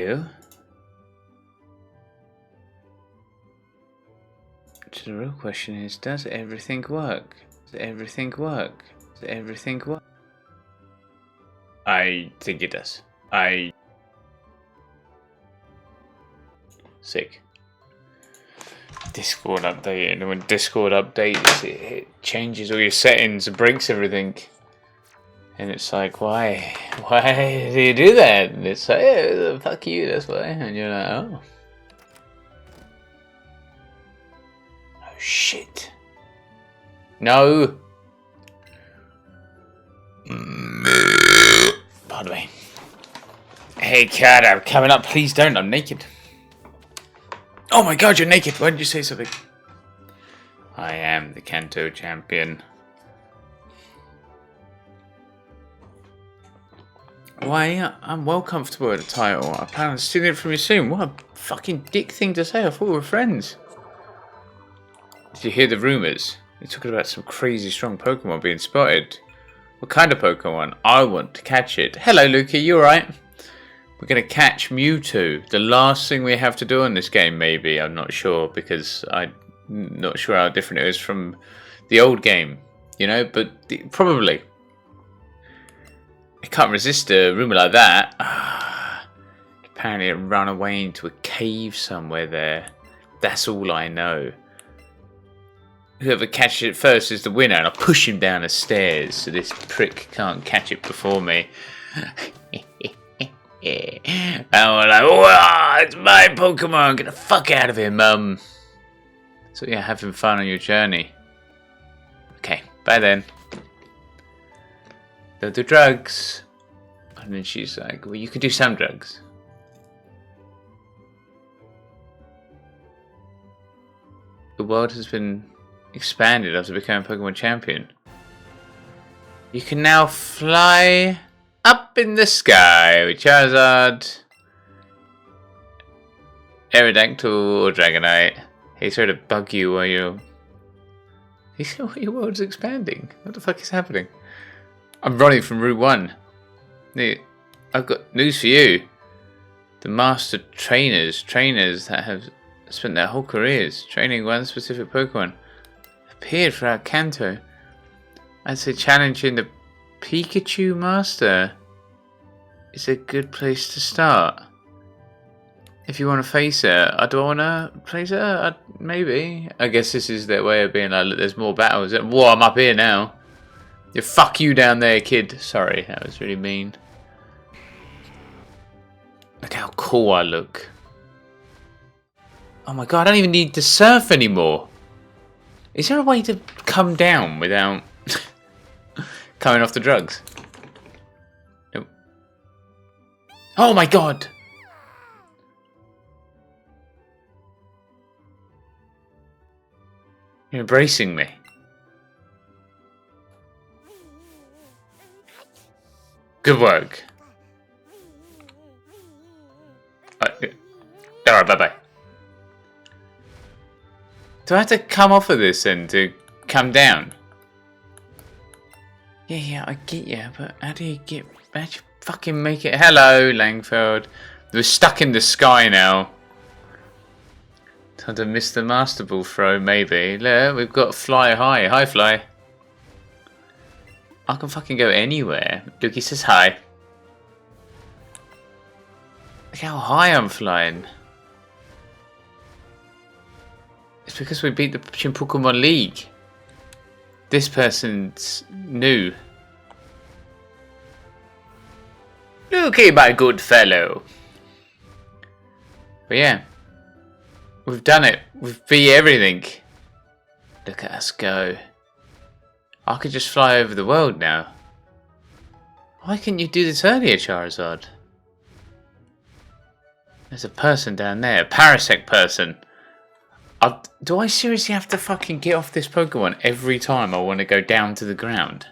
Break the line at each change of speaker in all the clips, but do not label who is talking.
You? So the real question is, does everything work? Does everything work? Does everything work? I think it does. Sick. Discord update, and when Discord updates, it changes all your settings and breaks everything. And it's like, why do you do that? And it's like, yeah, fuck you, that's why. And you're like, oh. Oh shit. No. Pardon me. Hey cat, I'm coming up. Please don't, I'm naked. Oh my god, you're naked. Why didn't you say something? I am the Kanto champion. Why, I'm well comfortable with the title. I plan on stealing it from you soon. What a fucking dick thing to say. I thought we were friends. Did you hear the rumours? They're talking about some crazy strong Pokemon being spotted. What kind of Pokemon? I want to catch it. Hello, Luki. You alright? We're going to catch Mewtwo. The last thing we have to do in this game, maybe. I'm not sure, because I'm not sure how different it is from the old game. You know, but probably. I can't resist a rumour like that. Apparently it ran away into a cave somewhere there. That's all I know. Whoever catches it first is the winner, and I'll push him down the stairs so this prick can't catch it before me. And we're like, wow, it's my Pokemon, get the fuck out of here, mum. So yeah, having fun on your journey. Okay, bye then. They'll do drugs. And then she's like, well, you can do some drugs. The world has been expanded after becoming Pokemon champion. You can now fly up in the sky with Charizard, Aerodactyl, or Dragonite. He's trying to bug you while you're... Your world's expanding. What the fuck is happening? I'm running from Route 1. I've got news for you. The master trainers that have spent their whole careers training one specific Pokemon, appeared throughout Kanto. I'd say challenging the Pikachu master is a good place to start. If you want to face her, I don't want to face her. Maybe. I guess this is their way of being like, look, there's more battles. Whoa, I'm up here now. Yeah, fuck you down there, kid. Sorry, that was really mean. Look how cool I look. Oh my god, I don't even need to surf anymore. Is there a way to come down without coming off the drugs? Nope. Oh my god! You're embracing me. Good work. Alright, bye-bye. Do I have to come off of this then to come down? Yeah, I get you, but how do you fucking make it? Hello, Langfeld. We're stuck in the sky now. Time to miss the Master Ball throw, maybe. Look, we've got Fly High. Hi, Fly. I can fucking go anywhere. Dookie says hi. Look how high I'm flying. It's because we beat the Pokemon League. This person's new. Okay, my good fellow. But yeah. We've done it. We've beat everything. Look at us go. I could just fly over the world now. Why couldn't you do this earlier, Charizard? There's a person down there. A Parasect person. Do I seriously have to fucking get off this Pokemon every time I want to go down to the ground?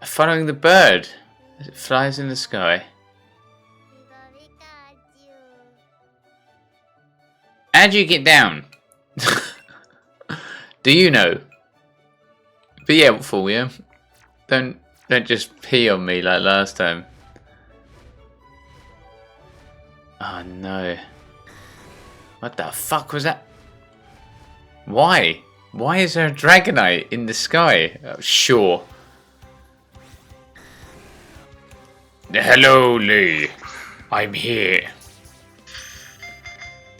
Following the bird as it flies in the sky. How do you get down? Do you know? Be helpful, yeah? Don't just pee on me like last time. Oh no. What the fuck was that? Why? Why is there a Dragonite in the sky? Oh, sure. Hello, Lee. I'm here.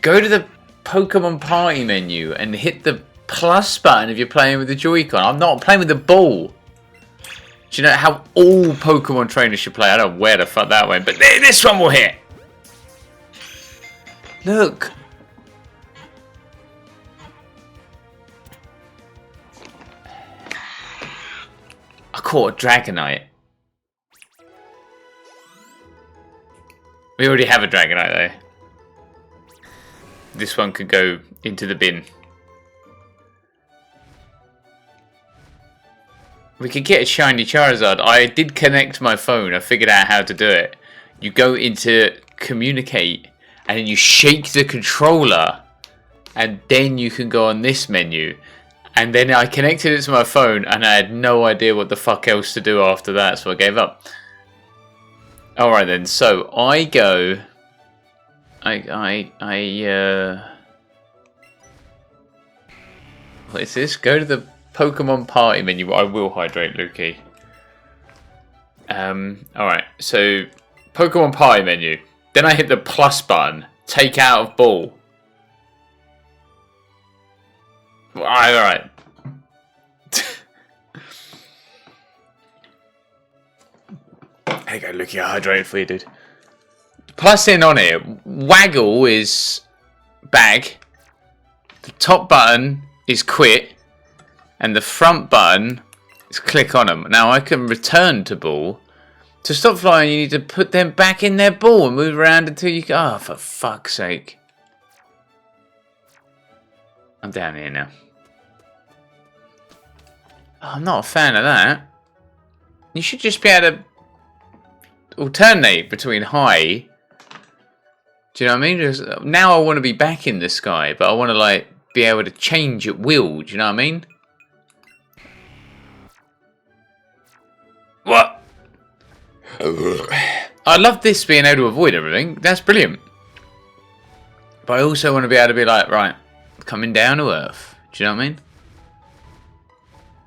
Go to the Pokemon Party menu and hit the plus button if you're playing with the Joy-Con. I'm not playing with the ball. Do you know how all Pokemon trainers should play? I don't know where the fuck that went, but this one will hit. Look. I caught a Dragonite. We already have a Dragonite though. This one could go into the bin. We could get a shiny Charizard. I did connect my phone. I figured out how to do it. You go into communicate and then you shake the controller and then you can go on this menu. And then I connected it to my phone and I had no idea what the fuck else to do after that, so I gave up. Alright then, so I go... What is this? Go to the Pokemon Party menu. I will hydrate, Lukey. Alright, so Pokemon Party menu. Then I hit the plus button. Take out of ball. Alright. There you go, Lukey. I hydrated for you, dude. Plus in on it, waggle is bag, the top button is quit, and the front button is click on them. Now I can return to ball. To stop flying, you need to put them back in their ball and move around until you go. Oh, for fuck's sake. I'm down here now. Oh, I'm not a fan of that. You should just be able to alternate between high. Do you know what I mean? Just, now I want to be back in the sky, but I want to like be able to change at will. Do you know what I mean? What? I love this being able to avoid everything. That's brilliant. But I also want to be able to be like, right, coming down to Earth. Do you know what I mean?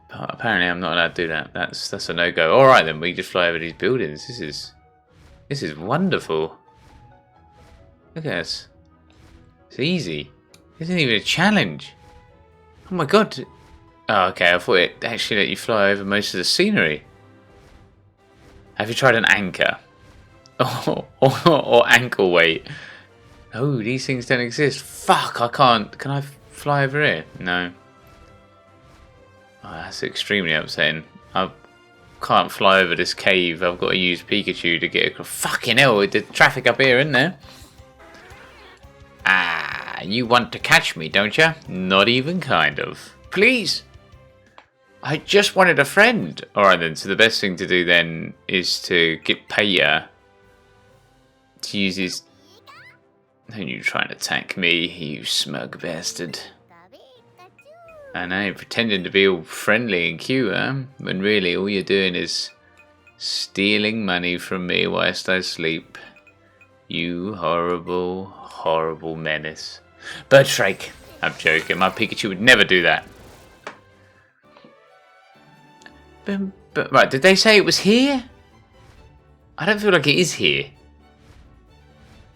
But apparently I'm not allowed to do that. That's a no-go. All right then, we just fly over these buildings. This is wonderful. Look at this. It's easy. It isn't even a challenge. Oh my god. Oh, okay. I thought it actually let you fly over most of the scenery. Have you tried an anchor? Or ankle weight? Oh, these things don't exist. Fuck, I can't. Can I fly over here? No. Oh, that's extremely upsetting. I can't fly over this cave. I've got to use Pikachu to get across. Fucking hell, the traffic up here, isn't there? Ah, you want to catch me, don't you? Not even kind of. Please. I just wanted a friend. Alright then, so the best thing to do then is to get Peter to use his... Don't you try and attack me, you smug bastard. I know, pretending to be all friendly and cute, huh? When really all you're doing is stealing money from me whilst I sleep. You horrible, horrible menace. Birdshrike. I'm joking, my Pikachu would never do that. But right, did they say it was here? I don't feel like it is here.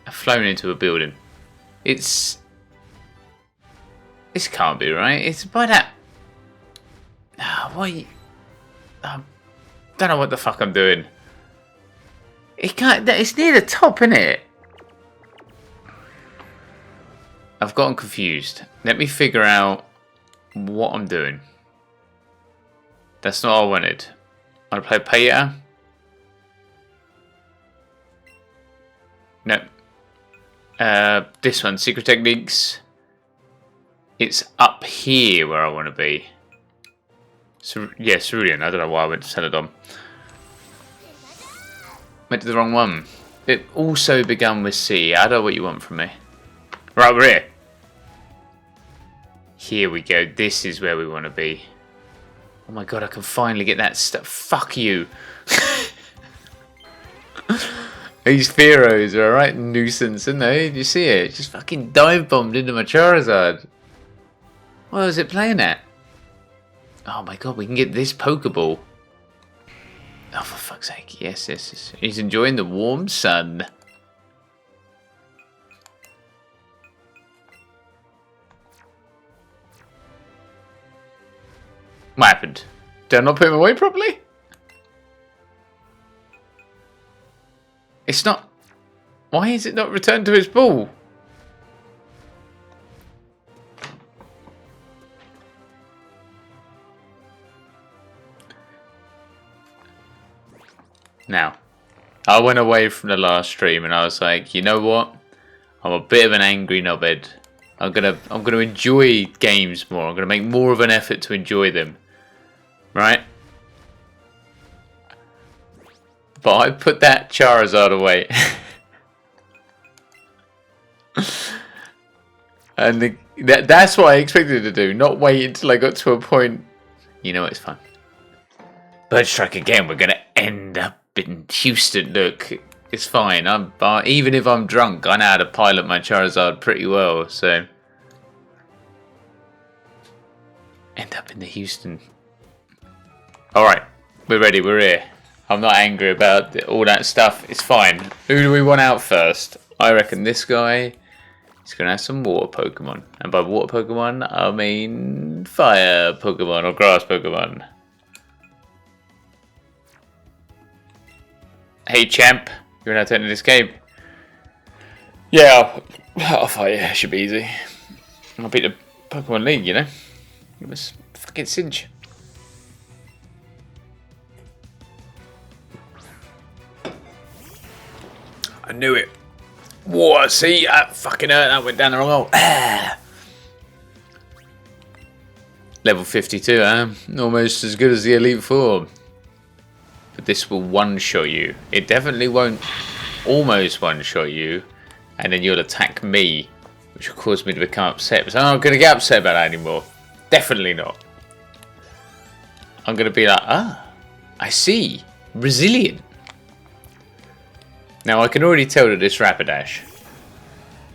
I've flown into a building. This can't be right. It's by that... why... I don't know what the fuck I'm doing. It can't... It's near the top, isn't it? I've gotten confused. Let me figure out what I'm doing. That's not what I wanted. I want to play Peter. No. This one, Secret Techniques. It's up here where I want to be. So, yeah, Cerulean. I don't know why I went to Celadon. Went to the wrong one. It also began with C. I don't know what you want from me. Right, we're here. Here we go. This is where we want to be. Oh my god, I can finally get that stuff. Fuck you. These Fearos are a right nuisance, aren't they? Did you see it? Just fucking dive bombed into my Charizard. What was it playing at? Oh my god, we can get this Pokeball. Oh, for fuck's sake. Yes, yes, yes. He's enjoying the warm sun. What happened? Did I not put him away properly? It's not... Why is it not returned to its ball? Now, I went away from the last stream and I was like, you know what? I'm a bit of an angry knobhead. I'm gonna enjoy games more. I'm gonna make more of an effort to enjoy them. Right? But I put that Charizard away. And that's what I expected to do. Not wait until I got to a point. You know, it's fine. Bird strike again. We're going to end up in Houston. Look, it's fine. Even if I'm drunk, I know how to pilot my Charizard pretty well. So, end up in the Houston. Alright, we're ready. We're here. I'm not angry about all that stuff. It's fine. Who do we want out first? I reckon this guy is going to have some water Pokemon. And by water Pokemon, I mean fire Pokemon or grass Pokemon. Hey champ, you're going to enter this game. Yeah, I'll fight you. It should be easy. I'll beat the Pokemon League, you know. It was fucking cinch. I knew it. Whoa, see, that fucking hurt. That went down the wrong hole. Level 52, almost as good as the Elite Four. But this will one-shot you. It definitely won't almost one-shot you. And then you'll attack me, which will cause me to become upset. But I'm not going to get upset about that anymore. Definitely not. I'm going to be like, I see. Resilient. Now, I can already tell that this Rapidash,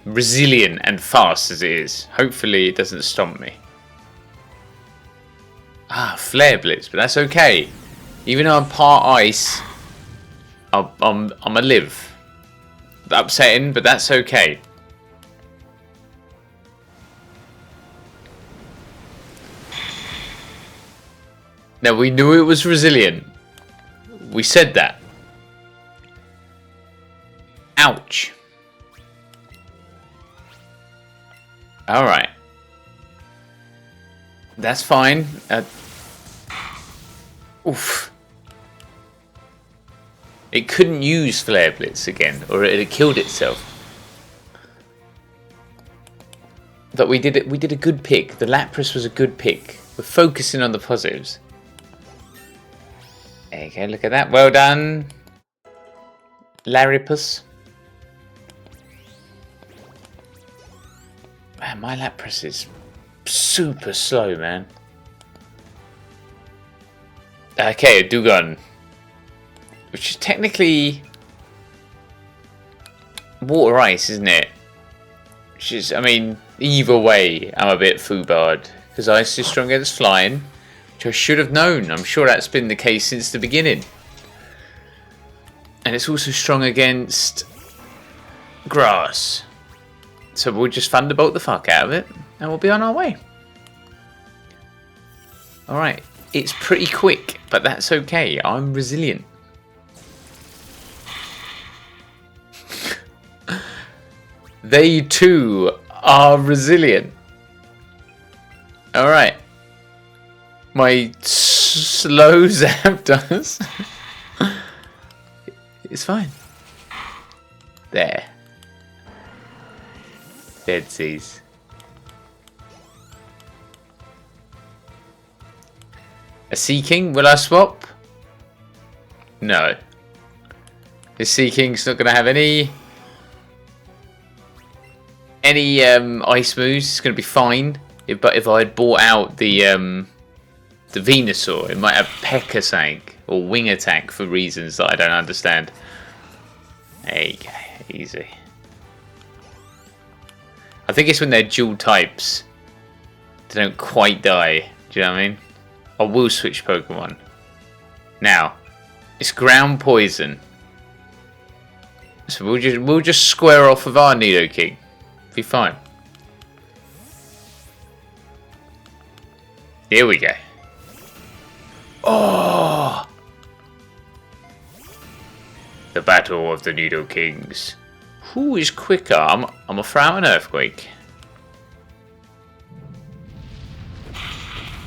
resilient and fast as it is, hopefully it doesn't stomp me. Flare Blitz, but that's okay. Even though I'm part ice, I'm a live. Upsetting, but that's okay. Now, we knew it was resilient. We said that. Ouch. Alright. That's fine. Oof. It couldn't use Flare Blitz again, or it had killed itself. But we did it. We did a good pick. The Lapras was a good pick. We're focusing on the positives. There you go. Look at that. Well done, Larrypus. Man, my Lapras is super slow, man. Okay, a Dugon. Which is technically water ice, isn't it? Which is, I mean, either way, I'm a bit foobarred. Because ice is strong against flying, which I should have known. I'm sure that's been the case since the beginning. And it's also strong against grass. So we'll just Thunderbolt the fuck out of it, and we'll be on our way. Alright, it's pretty quick, but that's okay. I'm resilient. They too are resilient. Alright. My slow Zapdos. It's fine. There. Deadsies. A Sea King? Will I swap? No. This Sea King's not going to have any ice moves. It's going to be fine. But if I had bought out the the Venusaur. It might have Peck Attack or Wing Attack for reasons that I don't understand. There you go, easy. I think it's when they're dual types. They don't quite die. Do you know what I mean? I will switch Pokemon. Now, it's ground poison. So we'll just square off with our Nidoking. Be fine. Here we go. Oh! The battle of the Nidokings. Who is quicker? I'm a throw out an Earthquake.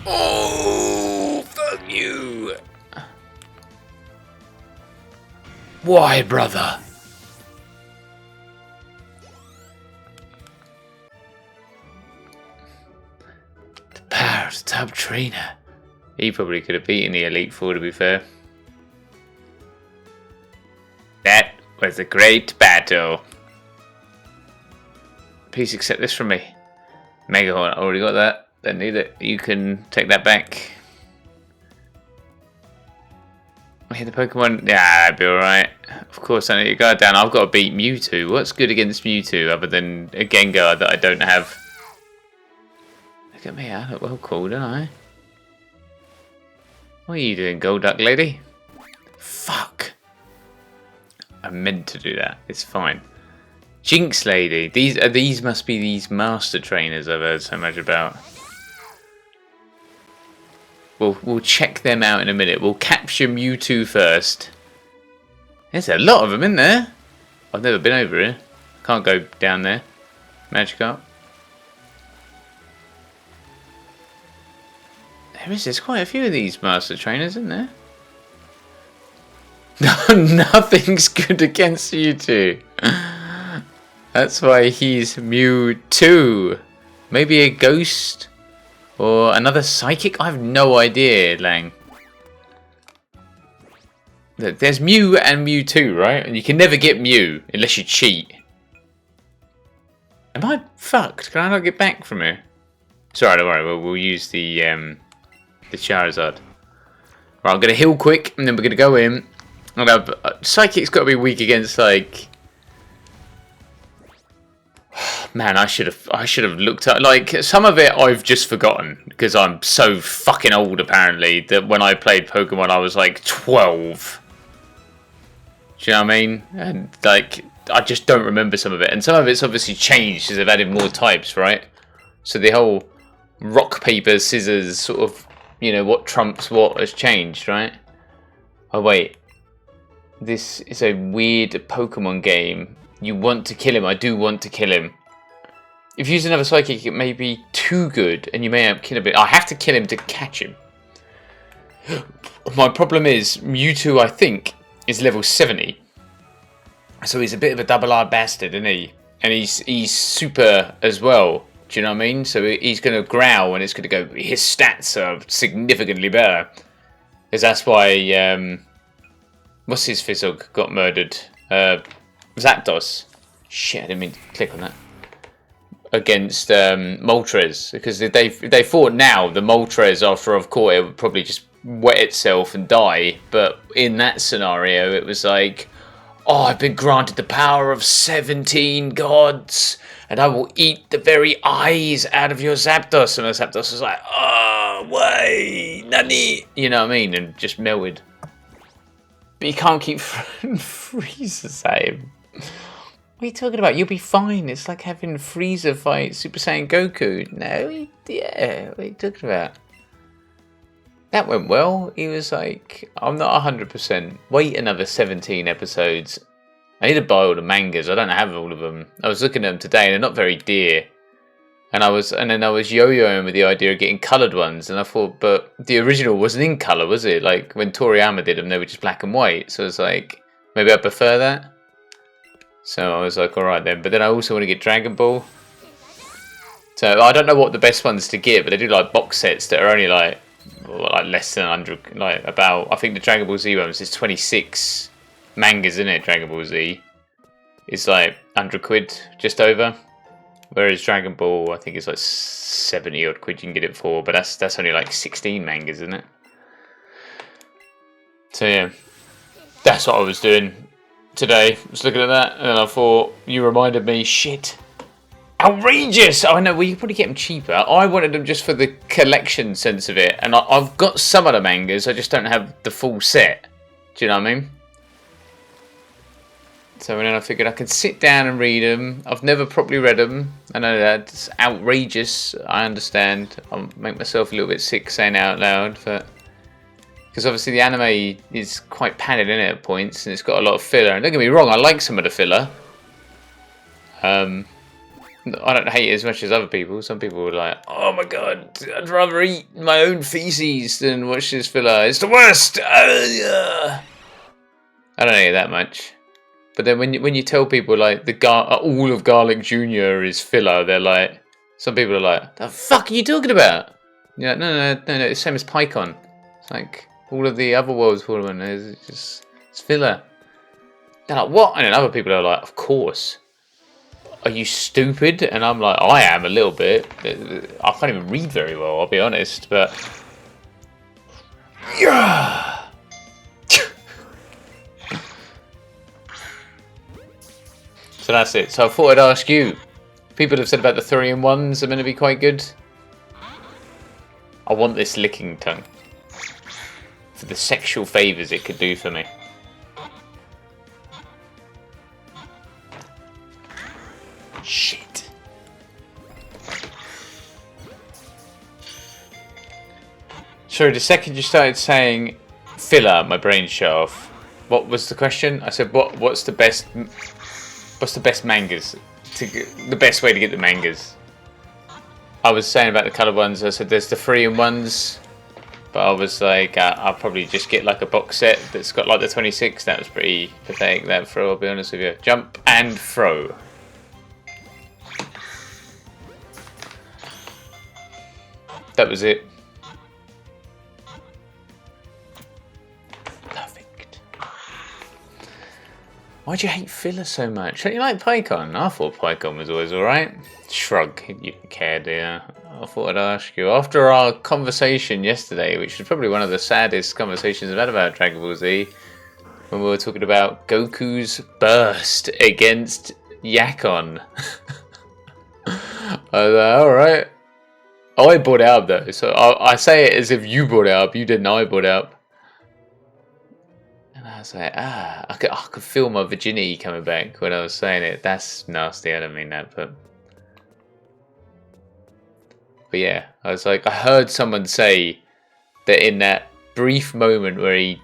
Oh, fuck you! Why, brother? The power of the top trainer. He probably could have beaten the Elite Four, to be fair. That was a great battle. Please accept this from me. Mega Horn, I already got that. Don't need it. You can take that back. I hit the Pokemon. Yeah, that'd be alright. Of course, I need to go down. I've got to beat Mewtwo. What's good against Mewtwo other than a Gengar that I don't have? Look at me, I look well cool, don't I? What are you doing, Golduck lady? Fuck. I meant to do that. It's fine. Jinx lady. These must be these master trainers I've heard so much about. We'll check them out in a minute. We'll capture Mewtwo first. There's a lot of them in there. I've never been over here. Can't go down there. Magikarp. There's quite a few of these master trainers, isn't there? Nothing's good against Mewtwo. That's why he's Mewtwo. Maybe a ghost or another psychic? I have no idea, Lang. Look, there's Mew and Mewtwo, right? And you can never get Mew unless you cheat. Am I fucked? Can I not get back from here? Sorry, don't worry. We'll use the Charizard. Right, I'm gonna heal quick, and then we're gonna go in. Psychic's got to be weak against like. Man, I should have looked at like some of it. I've just forgotten because I'm so fucking old. Apparently, that when I played Pokemon, I was like 12. Do you know what I mean? And like, I just don't remember some of it. And some of it's obviously changed because they've added more types, right? So the whole rock paper scissors sort of, you know, what trumps what has changed, right? Oh wait. This is a weird Pokemon game. You want to kill him. I do want to kill him. If you use another Psychic, it may be too good, and you may have kill him. I have to kill him to catch him. My problem is, Mewtwo, I think, is level 70. So he's a bit of a double-R bastard, isn't he? And he's super as well. Do you know what I mean? So he's going to growl, and it's going to go, his stats are significantly better. Because that's why... what's his Fizzog got murdered? Zapdos. Shit, I didn't mean to click on that. Against Moltres. Because if they fought now, the Moltres, after I've caught it, would probably just wet itself and die. But in that scenario, it was like, oh, I've been granted the power of 17 gods, and I will eat the very eyes out of your Zapdos. And the Zapdos was like, oh, wait, nani? You know what I mean? And just melted. But you can't keep Freezers at him. What are you talking about? You'll be fine. It's like having Freezer fight Super Saiyan Goku. No, yeah, what are you talking about? That went well. He was like, I'm not 100%. Wait another 17 episodes. I need to buy all the mangas. I don't have all of them. I was looking at them today and they're not very dear. And then I was yo-yoing with the idea of getting coloured ones, and I thought, but the original wasn't in colour, was it? Like when Toriyama did them, they were just black and white. So I was like, maybe I prefer that. So I was like, all right then. But then I also want to get Dragon Ball. So I don't know what the best ones to get, but they do like box sets that are only like less than 100. Like about, I think the Dragon Ball Z ones is 26 mangas in it. Dragon Ball Z. It's like 100 quid, just over. Whereas Dragon Ball, I think it's like 70 odd quid you can get it for, but that's only like 16 mangas, isn't it? So yeah, that's what I was doing today. I was looking at that, and I thought, you reminded me, shit. Outrageous! Oh no, well you probably get them cheaper. I wanted them just for the collection sense of it, and I've got some of the mangas, I just don't have the full set. Do you know what I mean? So then I figured I could sit down and read them. I've never properly read them. I know that's outrageous. I understand. I'll make myself a little bit sick saying it out loud, but because obviously the anime is quite padded in it at points, and it's got a lot of filler. And don't get me wrong, I like some of the filler. I don't hate it as much as other people. Some people are like, "Oh my god, I'd rather eat my own feces than watch this filler. It's the worst." I don't hate it that much. But then when you tell people like all of Garlic Jr. is filler, they're like, some people are like, "The fuck are you talking about?" Yeah, no, it's the same as PyCon. It's like all of the other worlds tournament it's filler. They're like, what? And then other people are like, of course. Are you stupid? And I'm like, I am a little bit. I can't even read very well, I'll be honest, but yeah. So that's it. So I thought I'd ask you. People have said about the 3-in-1s are going to be quite good. I want this licking tongue. For the sexual favours it could do for me. Shit. Sorry, the second you started saying filler, my brain shut off. What was the question? I said, what's the best mangas? The best way to get the mangas? I was saying about the coloured ones. I said there's the 3-in-1s, but I was like, I'll probably just get like a box set that's got like the 26. That was pretty pathetic. That throw, I'll be honest with you. Jump and throw. That was it. Perfect. Why'd you hate filler so much? Don't you like PyCon? I thought PyCon was always alright. Shrug. You didn't care, dear. I thought I'd ask you. After our conversation yesterday, which was probably one of the saddest conversations I've had about Dragon Ball Z, when we were talking about Goku's burst against Yakon. I was like, alright. I brought it up though, so I say it as if you brought it up. You didn't. I brought it up, and I was like, I could feel my virginity coming back when I was saying it. That's nasty. I don't mean that, but yeah, I was like, I heard someone say that in that brief moment where he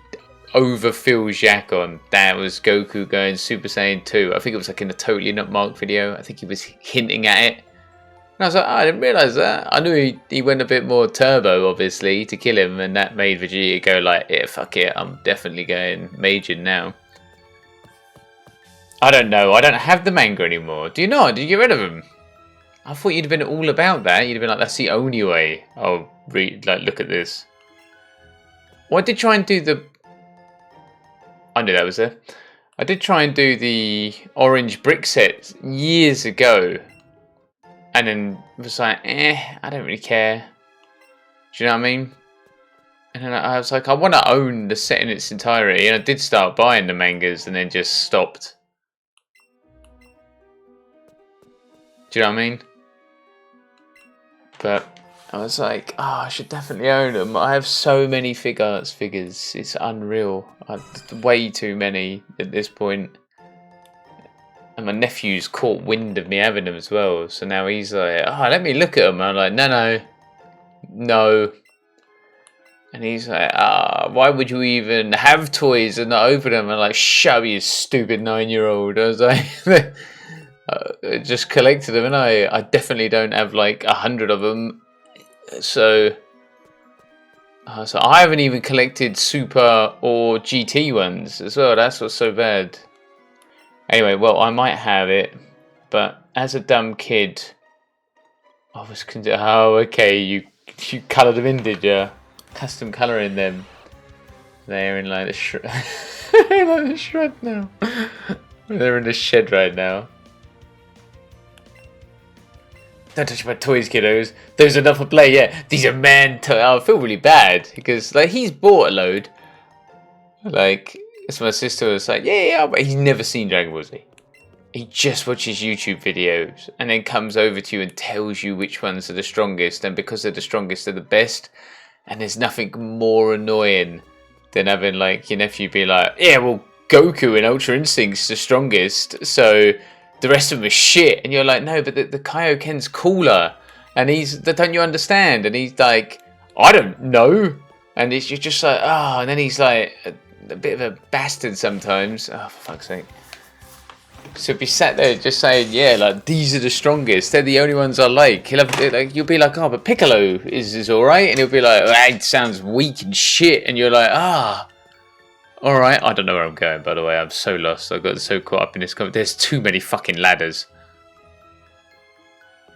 overfills Yakon, that was Goku going Super Saiyan 2. I think it was like in a totally not marked video. I think he was hinting at it. And I was like, I didn't realise that. I knew he went a bit more turbo, obviously, to kill him, and that made Vegeta go like, yeah, fuck it, I'm definitely going Major now. I don't know, I don't have the manga anymore. Do you not? Did you get rid of him? I thought you'd have been all about that. You'd have been like, that's the only way I'll look at this. Well, I did try and do the... I knew that was there. I did try and do the orange brick set years ago. And then was like, I don't really care. Do you know what I mean? And then I was like, I want to own the set in its entirety. And I did start buying the mangas and then just stopped. Do you know what I mean? But I was like, I should definitely own them. I have so many figures. It's unreal. Way too many at this point. And my nephew's caught wind of me having them as well. So now he's like, let me look at them. And I'm like, no. And he's like, why would you even have toys and not open them? And I'm like, shut up, you stupid 9-year-old. I was like, I just collected them. And I definitely don't have like 100 of them. So I haven't even collected Super or GT ones as well. That's what's so bad. Anyway, well, I might have it, but as a dumb kid, I was okay, you coloured them in, did you? Custom colouring them. They're in like the shred now. They're in the shed right now. Don't touch my toys, kiddos. Those are not for play. Yeah, these are man toys. I feel really bad because like he's bought a load. Like, as my sister was like, yeah, but he's never seen Dragon Ball Z. He just watches YouTube videos and then comes over to you and tells you which ones are the strongest, and because they're the strongest, they're the best. And there's nothing more annoying than having like your nephew be like, yeah, well, Goku in Ultra Instinct's the strongest, so the rest of them are shit. And you're like, no, but the Kaioken's cooler, and don't you understand? And he's like, I don't know. And you're just like, oh, and then he's like a bit of a bastard sometimes. Oh, for fuck's sake. So if you sat there just saying, yeah, like, these are the strongest, they're the only ones I like, you'll be like, oh, but Piccolo is alright, and he'll be like, oh, it sounds weak and shit, and you're like, alright. I don't know where I'm going, by the way, I'm so lost, I got so caught up in this comment. There's too many fucking ladders.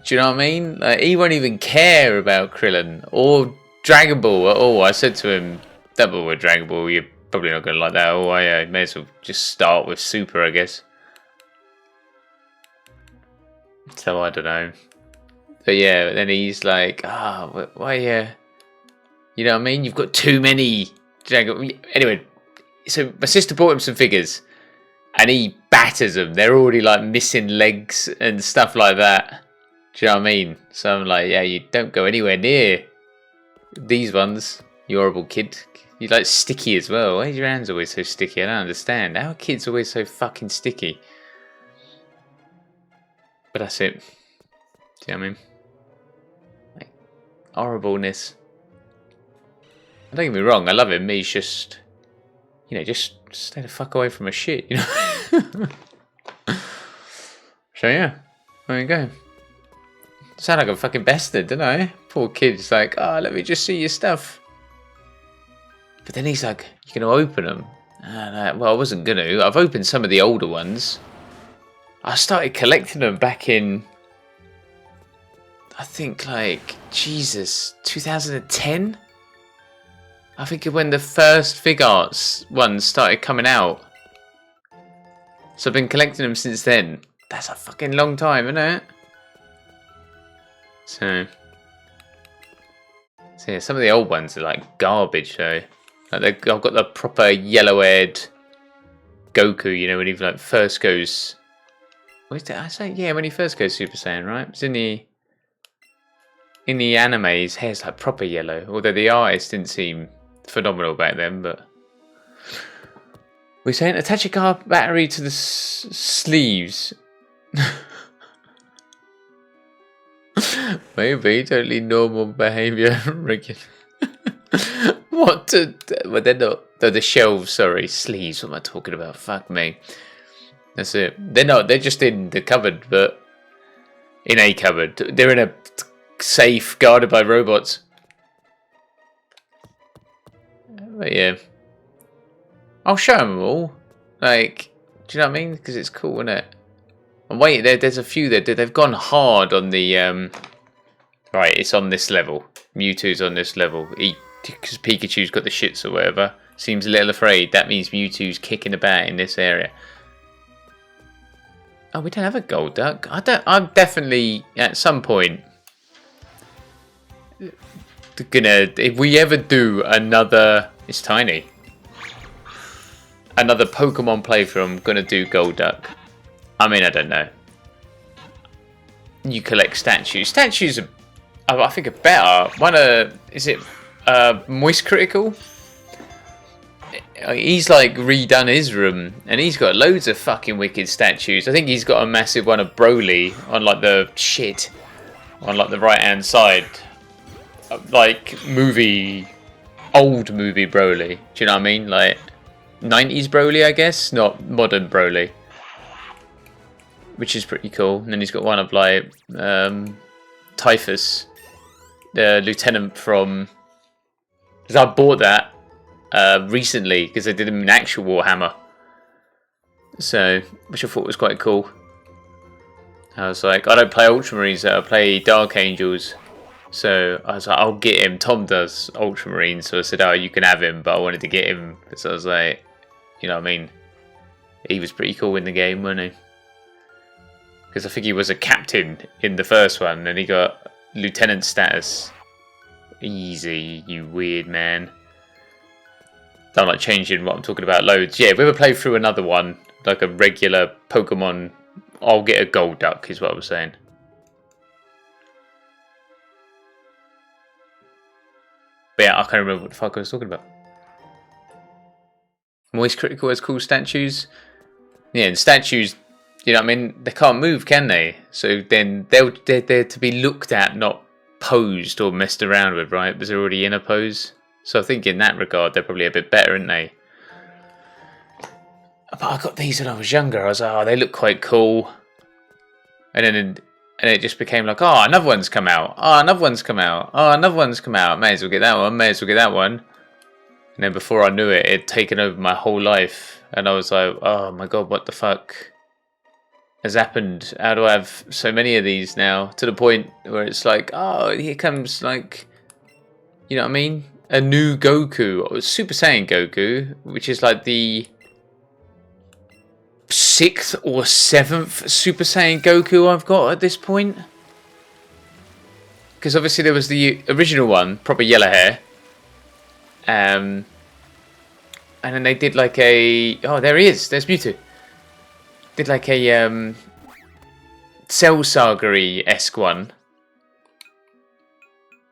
Do you know what I mean? Like, he won't even care about Krillin, or Dragon Ball at all. I said to him, don't bother with Dragon Ball, you're probably not going to like that, or I may as well just start with Super, I guess. So I don't know, but yeah. Then he's like, why? You know what I mean? You've got too many. Anyway, so my sister bought him some figures, and he batters them. They're already like missing legs and stuff like that. Do you know what I mean? So I'm like, yeah, you don't go anywhere near these ones, you horrible kid. You're like sticky as well. Why are your hands always so sticky? I don't understand. How are kids always so fucking sticky? But that's it. Do you know what I mean? Like, horribleness. Don't get me wrong, I love him. He's just, just stay the fuck away from my shit, you know? So yeah, there you go. Sound like a fucking bastard, don't I? Poor kid's like, let me just see your stuff. But then he's like, you're going to open them? Well, I wasn't going to. I've opened some of the older ones. I started collecting them back in, I think, like, Jesus, 2010? I think when the first Fig Arts ones started coming out. So I've been collecting them since then. That's a fucking long time, isn't it? So yeah, some of the old ones are like garbage, though. Like I've got the proper yellow-haired Goku, when he like first goes... What did I say? Yeah, when he first goes Super Saiyan, right? It's in the anime, his hair's like proper yellow. Although the artist didn't seem phenomenal back then, but we're saying attach a car battery to the sleeves. Maybe totally normal behaviour. What? Well, they're not. They're the shelves. Sorry, sleeves. What am I talking about? Fuck me. That's it. They're not. They're just in the cupboard, but in a cupboard. They're in a safe guarded by robots. But yeah, I'll show them all. Like, do you know what I mean? Because it's cool, isn't it? And wait, there's a few there. They've gone hard on the Right, it's on this level. Mewtwo's on this level. Because Pikachu's got the shits or whatever. Seems a little afraid. That means Mewtwo's kicking about in this area. Oh, we don't have a gold duck. I'm definitely at some point gonna, if we ever do another, it's tiny, another Pokemon playthrough, I'm gonna do gold duck. I mean, I don't know. You collect statues. Statues are, I think, are better. Is it Moist Critical? He's like redone his room, and he's got loads of fucking wicked statues. I think he's got a massive one of Broly on like the shit, on like the right hand side, like old movie Broly. Do you know what I mean? Like 90s Broly, I guess, not modern Broly, which is pretty cool. And then he's got one of like Typhus, the lieutenant from. Because I bought that. Recently, because I did him in actual Warhammer, so which I thought was quite cool. I was like, I don't play Ultramarines, I play Dark Angels, so I was like, I'll get him. Tom does Ultramarines, so I said, oh, you can have him, but I wanted to get him because I was like, you know what I mean, he was pretty cool in the game, wasn't he? Because I think he was a captain in the first one, and he got lieutenant status. Easy, you weird man. Don't like changing what I'm talking about loads. Yeah, if we ever play through another one, like a regular Pokemon, I'll get a gold duck, is what I was saying. But yeah, I can't remember what the fuck I was talking about. Moist Critical has cool statues. Yeah, and statues, you know what I mean? They can't move, can they? So then they're to be looked at, not posed or messed around with, right? Because they're already in a pose. So I think in that regard, they're probably a bit better, aren't they? But I got these when I was younger. I was like, oh, they look quite cool. And it just became like, oh, another one's come out. Oh, another one's come out. Oh, another one's come out. May as well get that one. May as well get that one. And then before I knew it, it had taken over my whole life. And I was like, oh my god, what the fuck has happened? How do I have so many of these now? To the point where it's like, oh, here comes like, you know what I mean? A new Goku, or Super Saiyan Goku, which is like the 6th or 7th Super Saiyan Goku I've got at this point. Because obviously there was the original one, proper yellow hair. And then they did like a... Oh, there he is. There's Mewtwo. Did like a Cell Saga-esque one.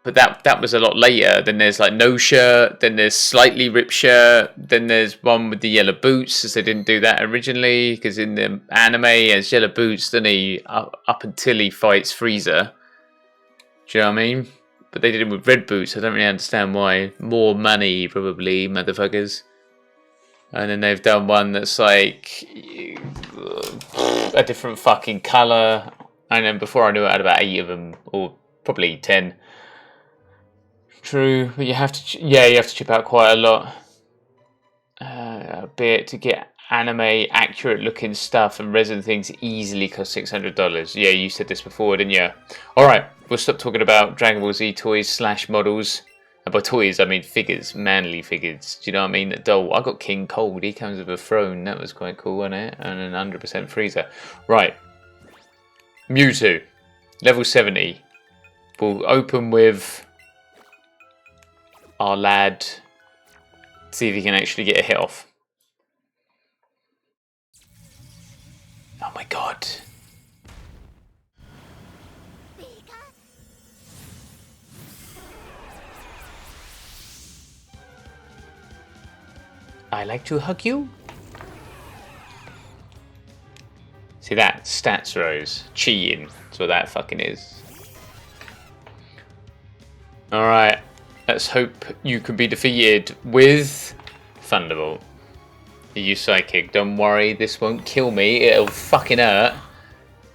But that was a lot later. Then there's like no shirt. Then there's slightly ripped shirt. Then there's one with the yellow boots, as they didn't do that originally. Because in the anime, he has yellow boots, then he up until he fights Frieza. Do you know what I mean? But they did it with red boots. I don't really understand why. More money, probably, motherfuckers. And then they've done one that's like a different fucking colour. And then before I knew it, I had about 8 of them, or probably 10. True, but you have to, you have to chip out quite a lot, a bit to get anime accurate looking stuff, and resin things easily cost $600. Yeah, you said this before, didn't you? All right, we'll stop talking about Dragon Ball Z toys / models. And by toys, I mean figures, manly figures. Do you know what I mean? The doll. I got King Cold. He comes with a throne. That was quite cool, wasn't it? And an 100% Frieza. Right. Mewtwo, level 70. We'll open with our lad, see if he can actually get a hit off. Oh my god. I like to hug you. See that? Stats rose. Cheating. That's what that fucking is. Alright. Let's hope you can be defeated with Thunderbolt. You psychic. Don't worry, this won't kill me. It'll fucking hurt.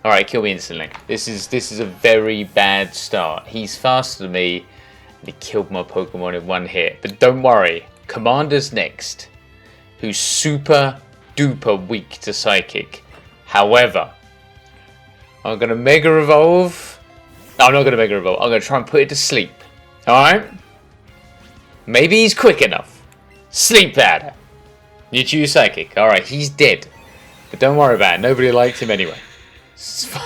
Alright, kill me instantly. This is a very bad start. He's faster than me, and he killed my Pokemon in one hit. But don't worry, Commander's next, who's super duper weak to psychic. However, I'm gonna Mega Evolve. No, I'm not gonna Mega Evolve. I'm gonna try and put it to sleep. Alright? Maybe he's quick enough. Sleep Ladder. You choose Psychic. Alright, he's dead. But don't worry about it. Nobody likes him anyway. It's fine.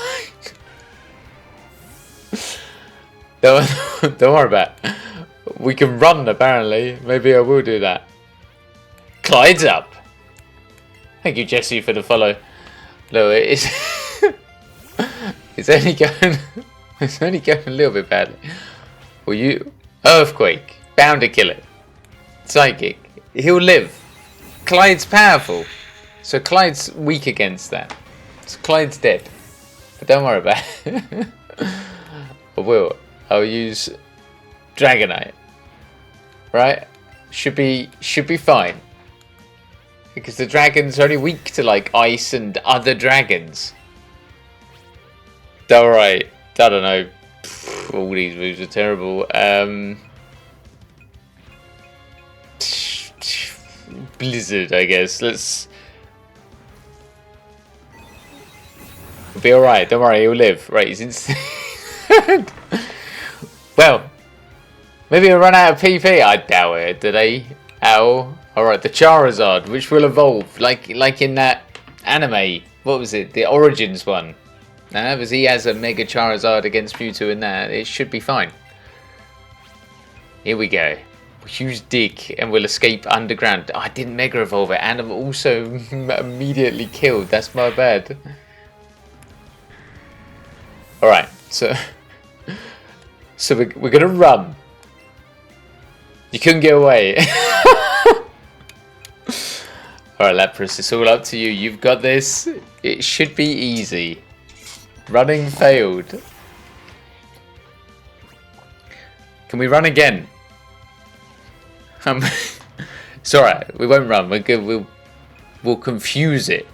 don't worry about it. We can run, apparently. Maybe I will do that. Clyde's up. Thank you, Jesse, for the follow. No, it's... it's only going... it's only going a little bit badly. Will you... Earthquake. Bound to kill it. Psychic. He'll live. Clyde's powerful. So Clyde's weak against that. So Clyde's dead. But don't worry about it. I will. I'll use Dragonite. Right? Should be fine. Because the dragons are only weak to like ice and other dragons. Alright. I don't know. All these moves are terrible. Blizzard, I guess. Let's... It'll be alright. Don't worry, he'll live. Right, he's insane. Well, maybe he'll run out of PP. I doubt it. Did they? Ow. Alright, the Charizard, which will evolve. Like in that anime. What was it? The Origins one. Because he has a Mega Charizard against Mewtwo and that, it should be fine. Here we go. Use Dig and we'll escape underground. Oh, I didn't Mega Evolve it and I'm also immediately killed. That's my bad. Alright, so we're gonna run. You couldn't get away. Alright, Lapras, it's all up to you. You've got this. It should be easy. Running failed. Can we run again? It's alright. We won't run. We're good. We'll confuse it.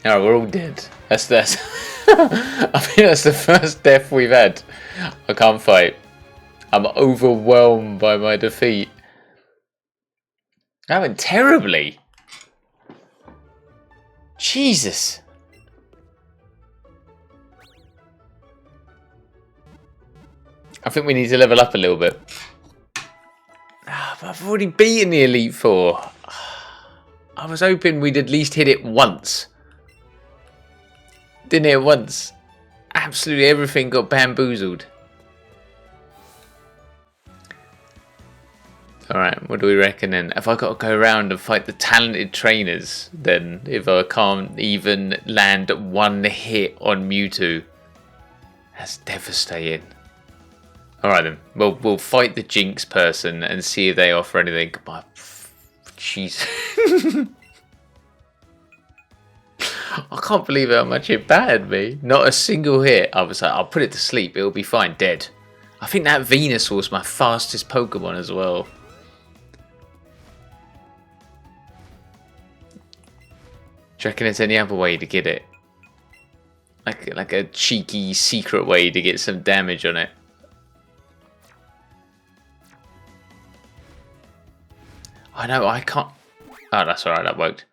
Alright, we're all dead. That's I think that's the first death we've had. I can't fight. I'm overwhelmed by my defeat. That went terribly. Jesus. I think we need to level up a little bit. But I've already beaten the Elite Four. I was hoping we'd at least hit it once. Didn't hit it once. Absolutely everything got bamboozled. Alright, what do we reckon then? Have I got to go around and fight the talented trainers then? If I can't even land one hit on Mewtwo? That's devastating. Alright then, we'll fight the Jinx person and see if they offer anything. Jeez. I can't believe how much it battered me. Not a single hit. I was like, I'll put it to sleep. It'll be fine. Dead. I think that Venusaur was my fastest Pokemon as well. Do you reckon there's any other way to get it? Like a cheeky secret way to get some damage on it? I know, I can't... Oh, that's alright, that worked.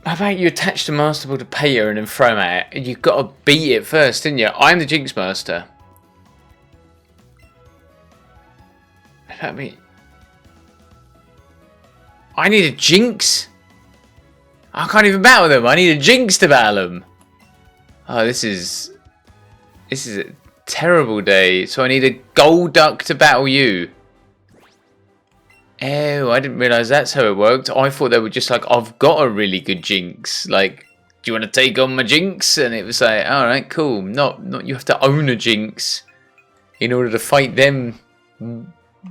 How about you attach the Master Ball to Payer and then throw him at it? You've got to beat it first, didn't you? I'm the Jinx Master. Let me... I need a Jinx? I can't even battle them. I need a Jinx to battle them. Oh, this is a terrible day. So I need a Golduck to battle you. Oh, I didn't realise that's how it worked. I thought they were just like, I've got a really good Jinx. Like, do you want to take on my Jinx? And it was like, alright, cool. Not you have to own a Jinx in order to fight them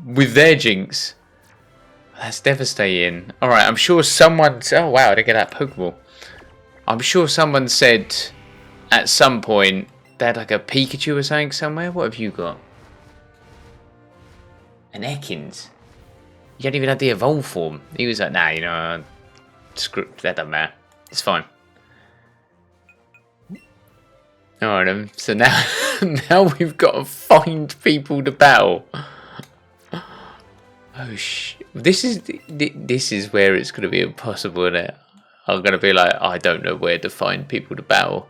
with their Jinx. That's devastating. Alright, I'm sure someone... Oh, wow, I didn't get that Pokeball. I'm sure someone said at some point they had like a Pikachu or something somewhere. What have you got? An Ekans. You don't even have the evolve form. He was like, nah, you know, screw that, doesn't matter. It's fine. Alright, so now, now we've got to find people to battle. Oh shit! This is where it's going to be impossible, isn't it? I'm going to be like, I don't know where to find people to battle.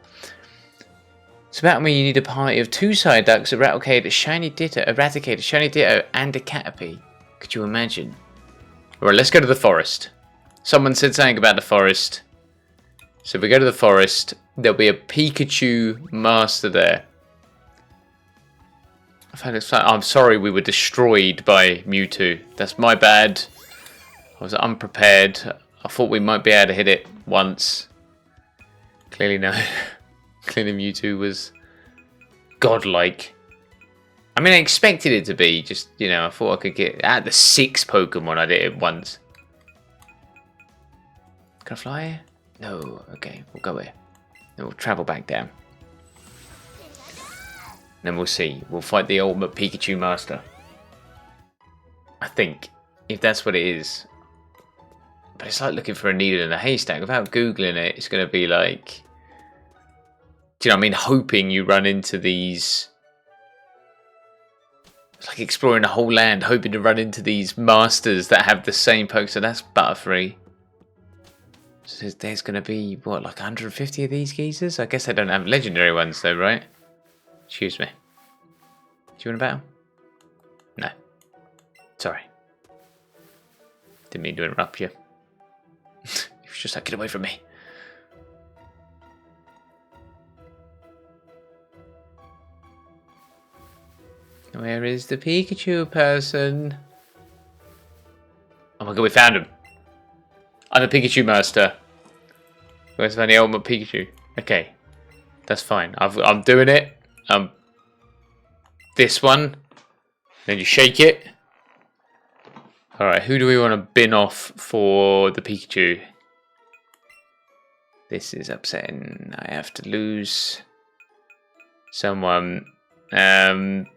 To battle me, you need a party of 2 Psyducks, a Rattlecade, a Shiny Ditto, a Raticate, a Shiny Ditto, and a Caterpie. Could you imagine? Alright, let's go to the forest. Someone said something about the forest. So if we go to the forest, there'll be a Pikachu master there. I'm sorry we were destroyed by Mewtwo. That's my bad. I was unprepared. I thought we might be able to hit it once. Clearly no. Clearly Mewtwo was godlike. I mean, I expected it to be. Just, you know, I thought I could get... At the 6 Pokemon, I did it once. Can I fly here? No. Okay, we'll go here. Then we'll travel back down. Then we'll see. We'll fight the ultimate Pikachu master. I think. If that's what it is. But it's like looking for a needle in a haystack. Without Googling it, it's going to be like... Do you know what I mean? Hoping you run into these... It's like exploring the whole land. Hoping to run into these masters that have the same Pokemon. So that's Butterfree. So there's going to be, what, like 150 of these geezers? I guess they don't have legendary ones though, right? Excuse me. Do you want to battle? No. Sorry. Didn't mean to interrupt you. It was just like, get away from me. Where is the Pikachu person? Oh my god, we found him. I'm the Pikachu master. Where's the ultimate Pikachu? Okay, that's fine. I'm doing it. This one. Then you shake it. Alright, who do we want to bin off for the Pikachu? This is upsetting. I have to lose someone. I don't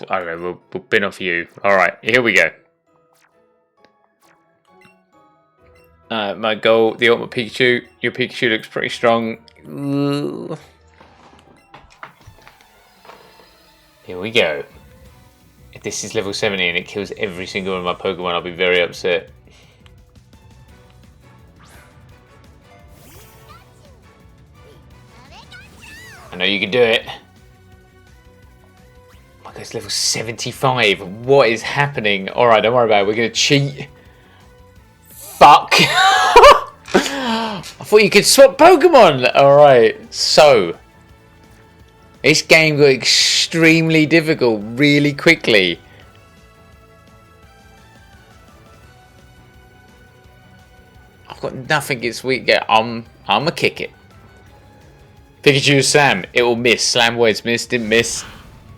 know, we'll bin off you. Alright, here we go. My goal, the ultimate Pikachu. Your Pikachu looks pretty strong. Ooh. Here we go. If this is level 70 and it kills every single one of my Pokemon, I'll be very upset. I know you can do it. Oh my god, it's level 75. What is happening? Alright, don't worry about it. We're going to cheat. Fuck. I thought you could swap Pokemon. Alright, so this game got extremely difficult really quickly. I've got nothing against weak. I'ma kick it. Pikachu Slam. It will miss. Slam words miss. Didn't miss.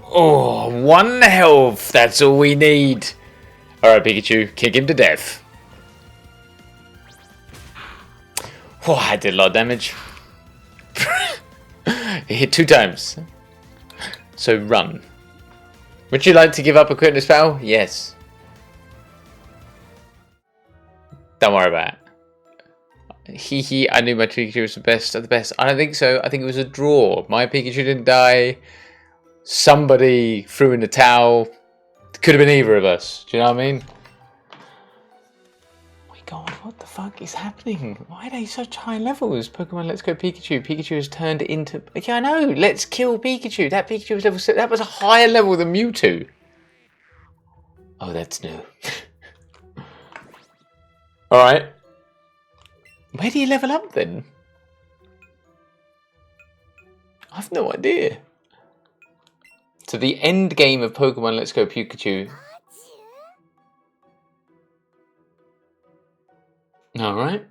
Oh, 1 health. That's all we need. Alright, Pikachu. Kick him to death. Oh, I did a lot of damage. It hit 2 times. So run. Would you like to give up a quickness battle? Yes. Don't worry about it. Hee, I knew my Pikachu was the best of the best. I don't think so. I think it was a draw. My Pikachu didn't die. Somebody threw in the towel. It could have been either of us. Do you know what I mean? God, what the fuck is happening? Why are they such high levels? Pokemon Let's Go Pikachu. Pikachu has turned into... Yeah, I know. Let's kill Pikachu. That Pikachu was level 6. That was a higher level than Mewtwo. Oh, that's new. Alright. Where do you level up then? I've no idea. So the end game of Pokemon Let's Go Pikachu... Alright.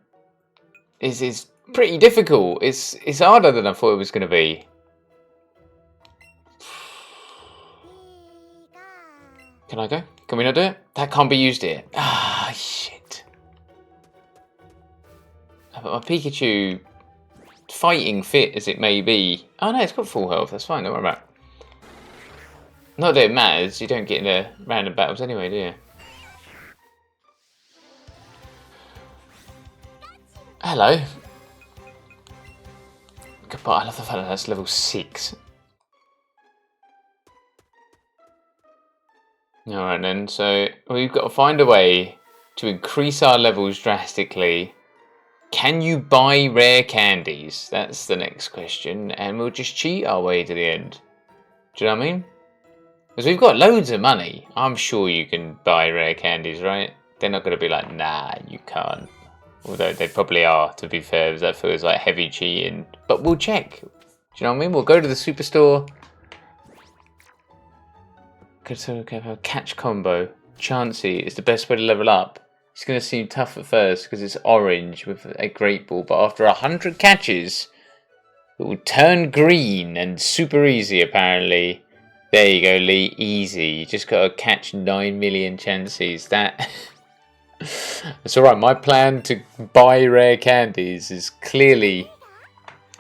It's pretty difficult. It's harder than I thought it was going to be. Can I go? Can we not do it? That can't be used here. Ah, shit. But my Pikachu, fighting fit as it may be... Oh no, it's got full health. That's fine. Don't worry about it. Not that it matters. You don't get into random battles anyway, do you? Hello. Goodbye. I love the fact that that's level 6. Alright then, so we've got to find a way to increase our levels drastically. Can you buy rare candies? That's the next question. And we'll just cheat our way to the end. Do you know what I mean? Because we've got loads of money. I'm sure you can buy rare candies, right? They're not going to be like, nah, you can't. Although they probably are, to be fair, that feels like heavy cheating. But we'll check. Do you know what I mean? We'll go to the superstore. Catch combo. Chansey is the best way to level up. It's going to seem tough at first because it's orange with a great ball. But after 100 catches, it will turn green and super easy apparently. There you go, Lee. Easy. You just got to catch 9 million chances. That... It's alright, my plan to buy rare candies is clearly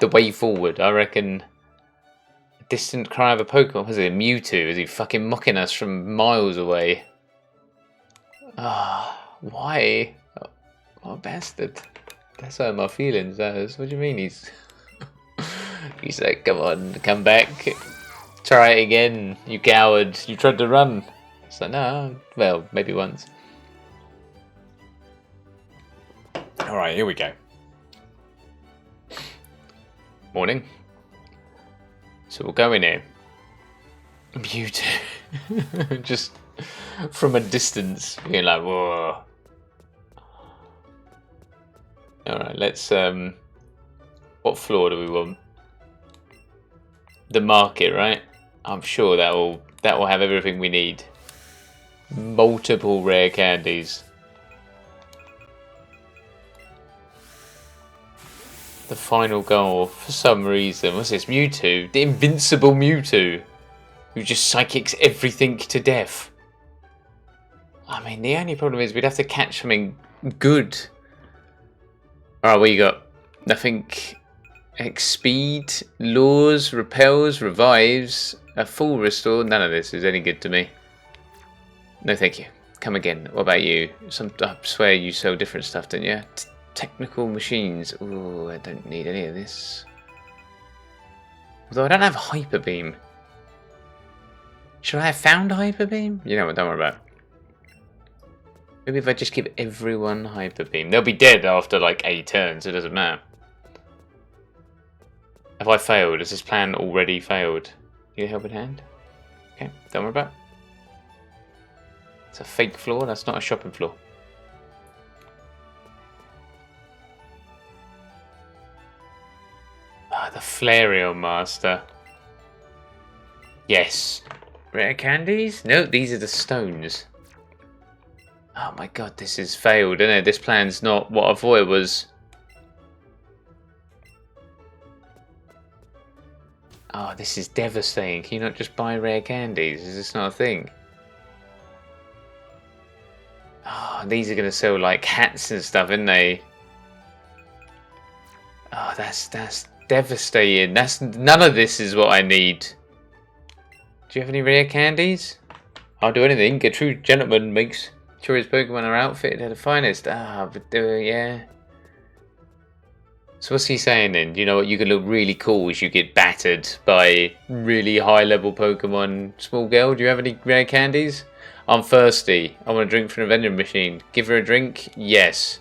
the way forward. I reckon a distant cry of a Pokemon. Was it a Mewtwo? Is he fucking mocking us from miles away? Ah, why? Oh, what a bastard. That's how my feelings are. What do you mean he's... He's like, come on, come back. Try it again, you coward. You tried to run. It's like, no, well, maybe once. Alright, here we go. Morning. So we'll go in here. Mewtwo. Just from a distance, being like, whoa. Alright, let's what floor do we want? The market, right? I'm sure that will have everything we need. Multiple rare candies. The final goal, for some reason. What's this? Mewtwo? The invincible Mewtwo. Who just psychics everything to death. I mean, the only problem is we'd have to catch something good. Alright, what you got? Nothing. Speed, lures, repels, revives, a full restore. None of this is any good to me. No, thank you. Come again. What about you? I swear you sell different stuff, don't you? Technical machines. Ooh, I don't need any of this. Although I don't have Hyper Beam. Should I have found Hyper Beam? You know what, don't worry about it. Maybe if I just give everyone Hyper Beam. They'll be dead after like 8 turns, it doesn't matter. Have I failed? Has this plan already failed? You need help in hand? Okay, don't worry about it. It's a fake floor, that's not a shopping floor. Ah, the Flareon Master. Yes. Rare candies? No, these are the stones. Oh my god, this has failed, isn't it? This plan's not what I thought it was. Oh, this is devastating. Can you not just buy rare candies? Is this not a thing? Oh, these are going to sell like hats and stuff, aren't they? Oh, that's devastating. None of this is what I need. Do you have any rare candies? I'll do anything. A true gentleman makes sure his Pokemon are outfitted at the finest. Ah, but yeah. So what's he saying then? You know what? You can look really cool as you get battered by really high level Pokemon. Small girl, do you have any rare candies? I'm thirsty. I want a drink from the vending machine. Give her a drink? Yes.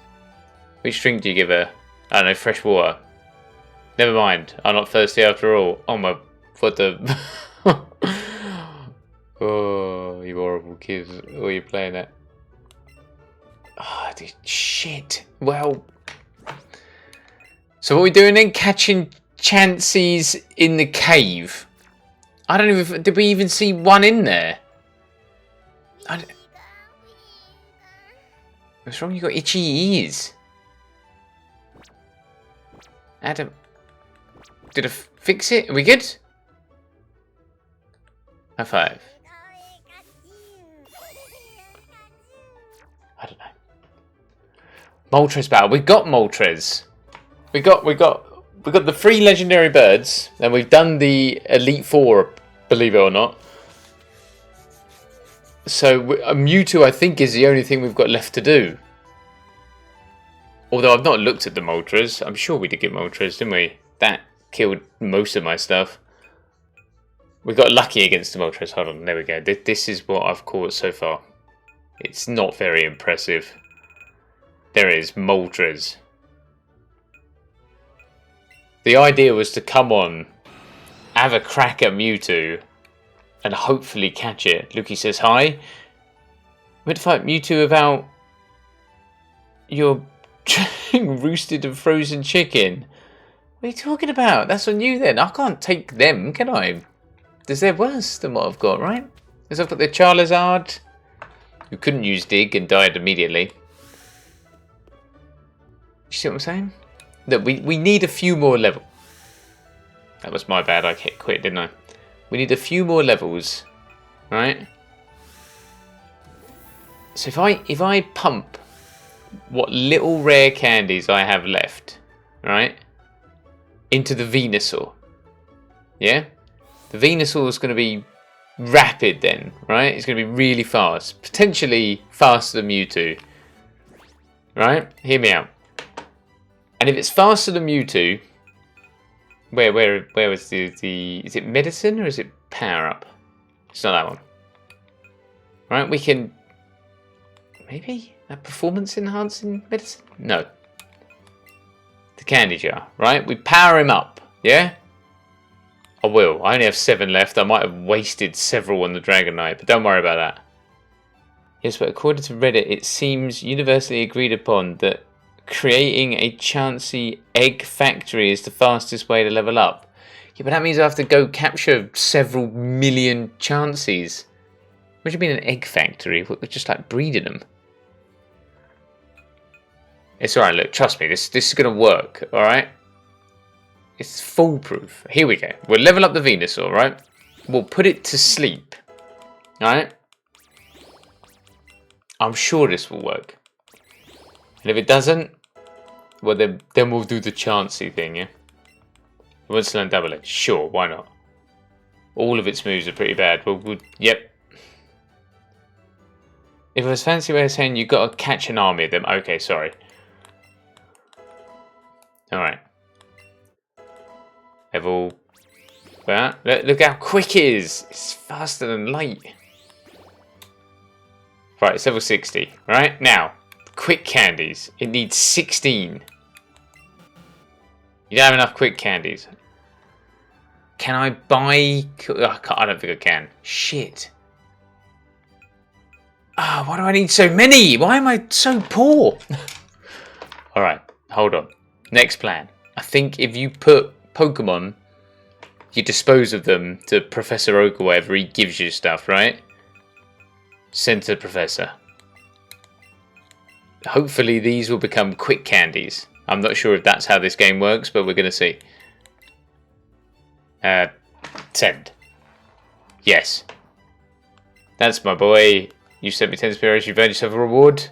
Which drink do you give her? I don't know, fresh water. Never mind. I'm not thirsty after all. Oh my... What the... Oh, you horrible kids. What are you playing at? Oh, dude, shit. Well... So what are we doing then? Catching Chanseys in the cave. I don't even... Did we even see one in there? What's wrong? You got itchy ears. Adam. Did I fix it? Are we good? High five. I don't know. Moltres battle. We got Moltres. We got the 3 legendary birds, and we've done the Elite Four, believe it or not. So Mewtwo, I think, is the only thing we've got left to do. Although I've not looked at the Moltres. I'm sure we did get Moltres, didn't we? That killed most of my stuff. We got lucky against the Moltres. Hold on, there we go. This is what I've caught so far. It's not very impressive. There it is, Moltres. The idea was to come on, have a crack at Mewtwo, and hopefully catch it. Luki says hi. I'm going to fight Mewtwo about your roasted and frozen chicken. What are you talking about? That's on you then. I can't take them, can I? Because they're worse than what I've got, right? Because I've got the Charizard, who couldn't use Dig and died immediately. You see what I'm saying? Look, we need a few more levels. That was my bad. I hit quit, didn't I? We need a few more levels, right? So if I pump what little rare candies I have left, right, into the Venusaur, yeah, the Venusaur is going to be rapid then, right? It's going to be really fast, potentially faster than Mewtwo, right? Hear me out. And if it's faster than Mewtwo, where was the is it medicine or is it power up? It's not that one. Right, we can maybe a performance enhancing medicine? No. The candy jar, right? We power him up, yeah? I will. I only have 7 left. I might have wasted several on the Dragonite, but don't worry about that. Yes, but according to Reddit, it seems universally agreed upon that Creating a chancy egg factory is the fastest way to level up. Yeah, but that means I have to go capture several million chancies. What do you mean an egg factory? We're just like breeding them. It's alright, look, trust me, this is going to work, alright? It's foolproof. Here we go. We'll level up the Venusaur, right? We'll put it to sleep. Alright? I'm sure this will work. And if it doesn't, well then we'll do the chancy thing, yeah? It wants to learn double edge. Sure, why not? All of its moves are pretty bad. Yep. If it was a fancy way of saying you got to catch an army of them. Okay, sorry. Alright. Level. Look how quick it is. It's faster than light. Right, it's level 60. Right, now. Quick candies. It needs 16. You don't have enough quick candies. Can I buy... I don't think I can. Shit. Why do I need so many? Why am I so poor? Alright, hold on. Next plan. I think if you put Pokemon, you dispose of them to Professor Oak or whatever, he gives you stuff, right? Send to the Professor. Hopefully these will become quick candies. I'm not sure if that's how this game works, but we're going to see. Send. Yes. That's my boy. You sent me 10 inspiration. You've earned yourself a reward.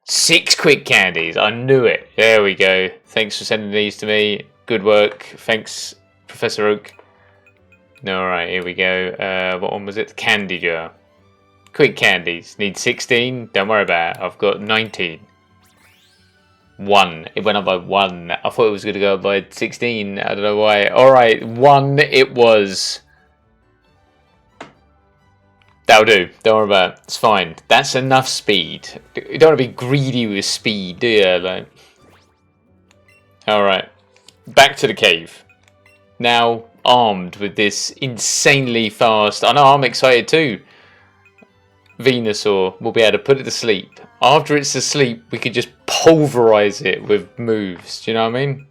6 quick candies. I knew it. There we go. Thanks for sending these to me. Good work. Thanks, Professor Oak. Alright, here we go. What one was it? The candy jar. Quick candies. Need 16. Don't worry about it. I've got 19. 1. It went up by 1. I thought it was going to go up by 16. I don't know why. Alright, 1 it was. That'll do. Don't worry about it. It's fine. That's enough speed. You don't want to be greedy with speed, do you? Like... Alright. Back to the cave. Now armed with this insanely fast... I know, I'm excited too. Venusaur. We'll be able to put it to sleep. After it's asleep, we could just pulverize it with moves. Do you know what I mean?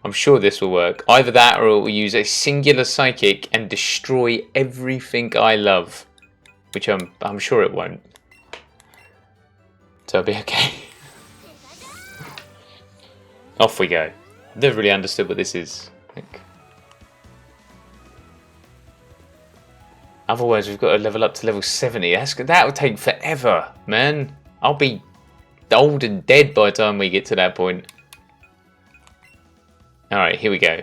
I'm sure this will work. Either that or it will use a singular psychic and destroy everything I love. Which I'm sure it won't. So it'll be okay. Off we go. I've never really understood what this is. Otherwise we've got to level up to level 70. That would take forever, man. I'll be old and dead by the time we get to that point. Alright, here we go.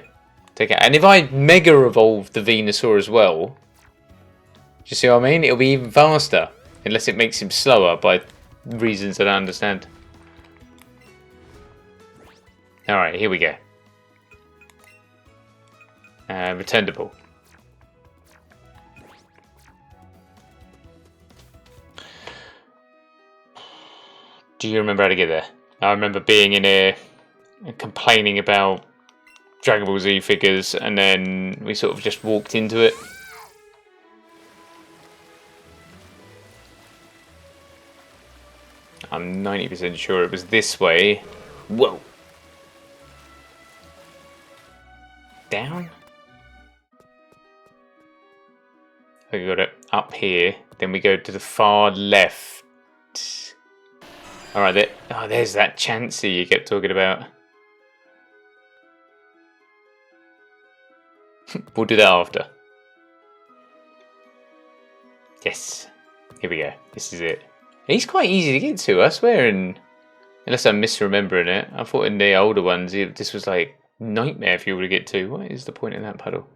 Take it. And if I Mega Evolve the Venusaur as well, do you see what I mean? It'll be even faster. Unless it makes him slower by reasons I don't understand. Alright, here we go. Return to ball. Do you remember how to get there? I remember being in here and complaining about Dragon Ball Z figures, and then we sort of just walked into it. I'm 90% sure it was this way. Whoa! Down? We got it up here, then we go to the far left. Alright, there's that Chansey you kept talking about. We'll do that after. Yes. Here we go. This is it. He's quite easy to get to, I swear, unless I'm misremembering it. I thought in the older ones, this was like nightmare for you to get to. What is the point in that puddle?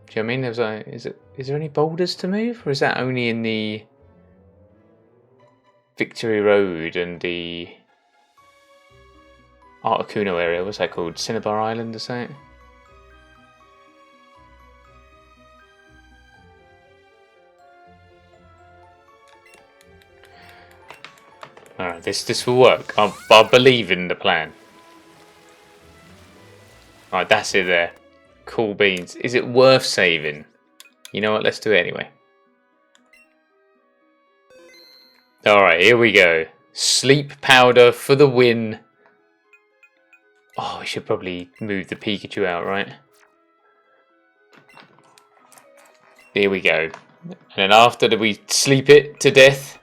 Do you know what I mean? There's like, is there any boulders to move, or is that only in the Victory Road and the Articuno area? What's that called? Cinnabar Island or something? Alright, this will work. I believe in the plan. Alright, that's it there. Cool beans. Is it worth saving? You know what, let's do it anyway. Alright, here we go. Sleep powder for the win. Oh, we should probably move the Pikachu out, right? Here we go. And then after that we sleep it to death.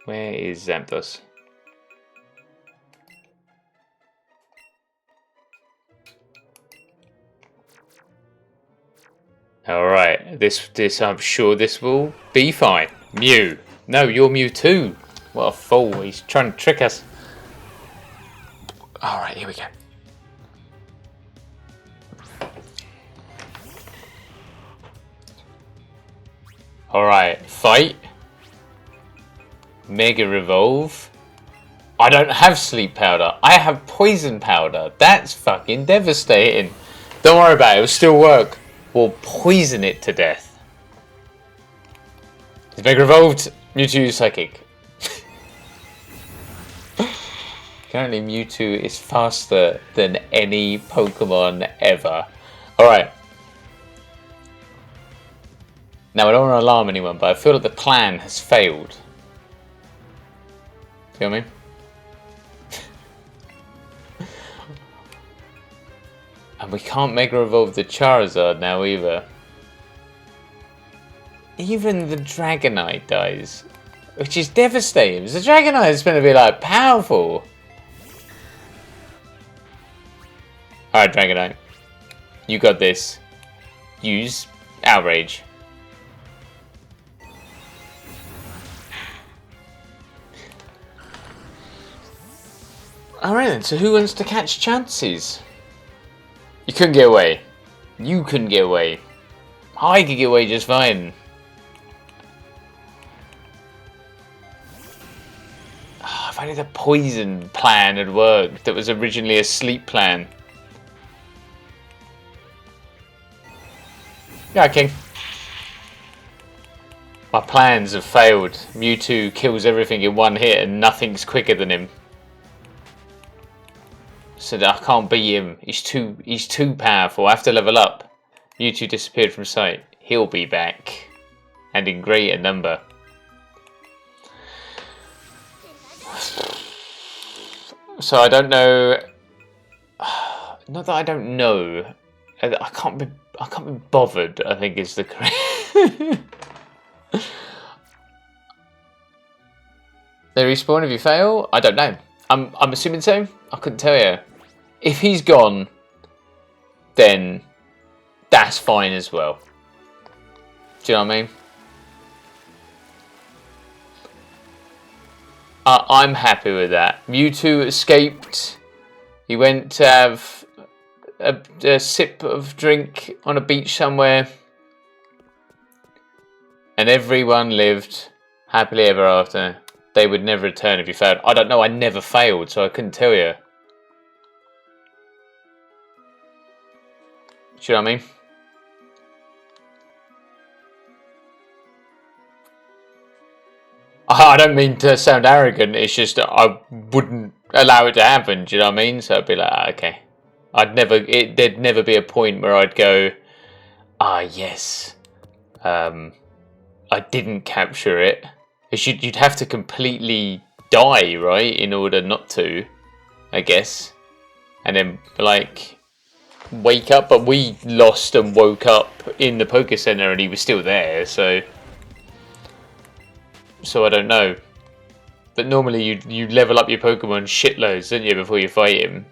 Where is Xanthos? Alright, this I'm sure this will be fine. Mew. No, you're Mewtwo. What a fool, he's trying to trick us. Alright, here we go. Alright, fight. Mega Revolve. I don't have sleep powder. I have poison powder. That's fucking devastating. Don't worry about it, it'll still work. We'll poison it to death. It's Mega Revolved. Mewtwo Psychic. Currently Mewtwo is faster than any Pokemon ever. Alright. Now I don't want to alarm anyone, but I feel like the plan has failed. You know what I mean? And we can't Mega Evolve the Charizard now either. Even the Dragonite dies. Which is devastating. The Dragonite is going to be like powerful. Alright, Dragonite. You got this. Use Outrage. Alright then, so who wants to catch chances? You couldn't get away. You couldn't get away. I could get away just fine. Oh, if only the poison plan had worked. That was originally a sleep plan. Yeah, King. My plans have failed. Mewtwo kills everything in one hit and nothing's quicker than him. So that I can't beat him. He's too powerful. I have to level up. Mewtwo disappeared from sight. He'll be back. And in greater number. So I don't know. Not that I don't know. I can't be bothered, I think is the correct. They respawn if you fail? I don't know. I'm assuming so. I couldn't tell you. If he's gone, then that's fine as well. Do you know what I mean? I'm happy with that. Mewtwo escaped. He went to have a sip of drink on a beach somewhere. And everyone lived happily ever after. They would never return if you failed. I don't know, I never failed, so I couldn't tell you. Do you know what I mean? I don't mean to sound arrogant, it's just that I wouldn't allow it to happen, do you know what I mean? So I'd be like, okay. There'd never be a point where I'd go, yes. I didn't capture it. You'd have to completely die, right, in order not to, I guess. And then, like, wake up. But we lost and woke up in the Poké Center and he was still there, so I don't know. But normally you level up your Pokemon shitloads, don't you, before you fight him.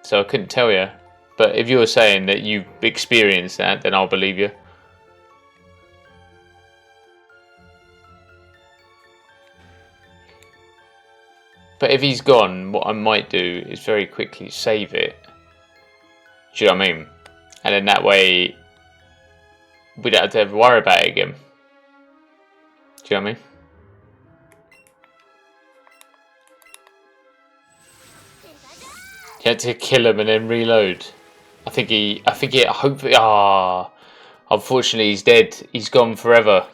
So I couldn't tell you. But if you're saying that you've experienced that, then I'll believe you. But if he's gone, what I might do is very quickly save it. Do you know what I mean? And then that way, we don't have to ever worry about it again. Do you know what I mean? You had to kill him and then reload. Hopefully, unfortunately he's dead. He's gone forever.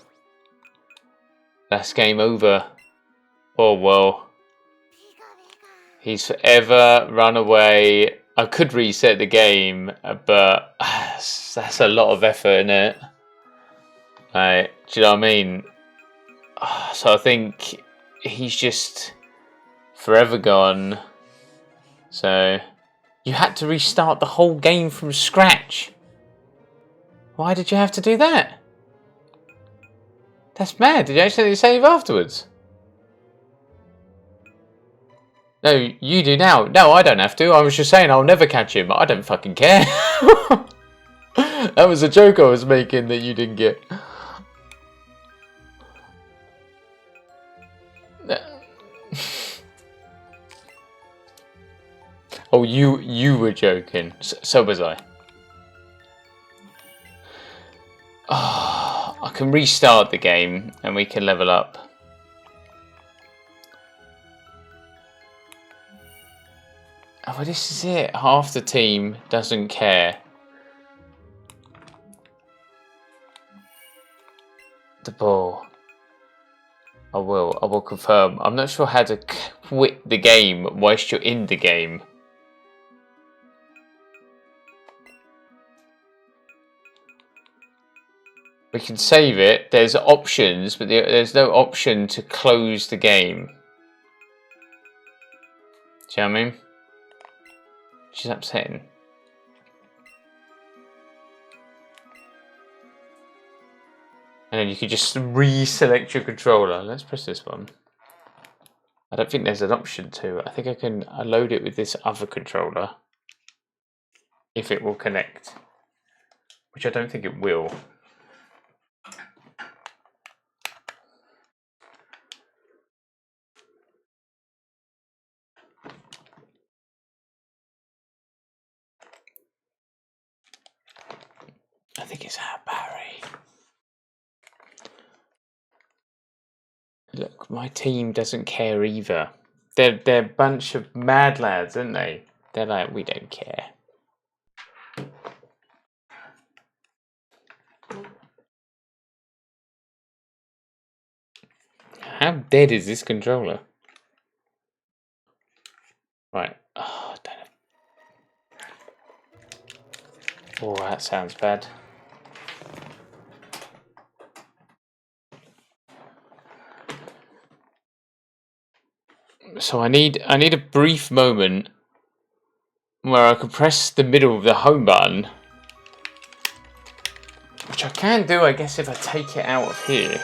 That's game over. Oh well. He's forever run away. I could reset the game, but that's a lot of effort, isn't it? Right, do you know what I mean? So I think he's just forever gone. So you had to restart the whole game from scratch. Why did you have to do that? That's mad. Did you actually save afterwards? No, you do now. No, I don't have to. I was just saying I'll never catch him. I don't fucking care. That was a joke I was making that you didn't get. Oh, you were joking. So was I. Oh, I can restart the game and we can level up. Oh, well, this is it. Half the team doesn't care. The ball. I will confirm. I'm not sure how to quit the game whilst you're in the game. We can save it. There's options, but there's no option to close the game. Do you know what I mean? Which is upsetting. And then you can just reselect your controller. Let's press this one. I don't think there's an option to. I think I can load it with this other controller. If it will connect. Which I don't think it will. I think it's our Barry. Look, my team doesn't care either. They're a bunch of mad lads, aren't they? They're like, we don't care. How dead is this controller? Right. Oh, I don't know. Oh, that sounds bad. So I need a brief moment where I can press the middle of the home button, which I can do, I guess, if I take it out of here.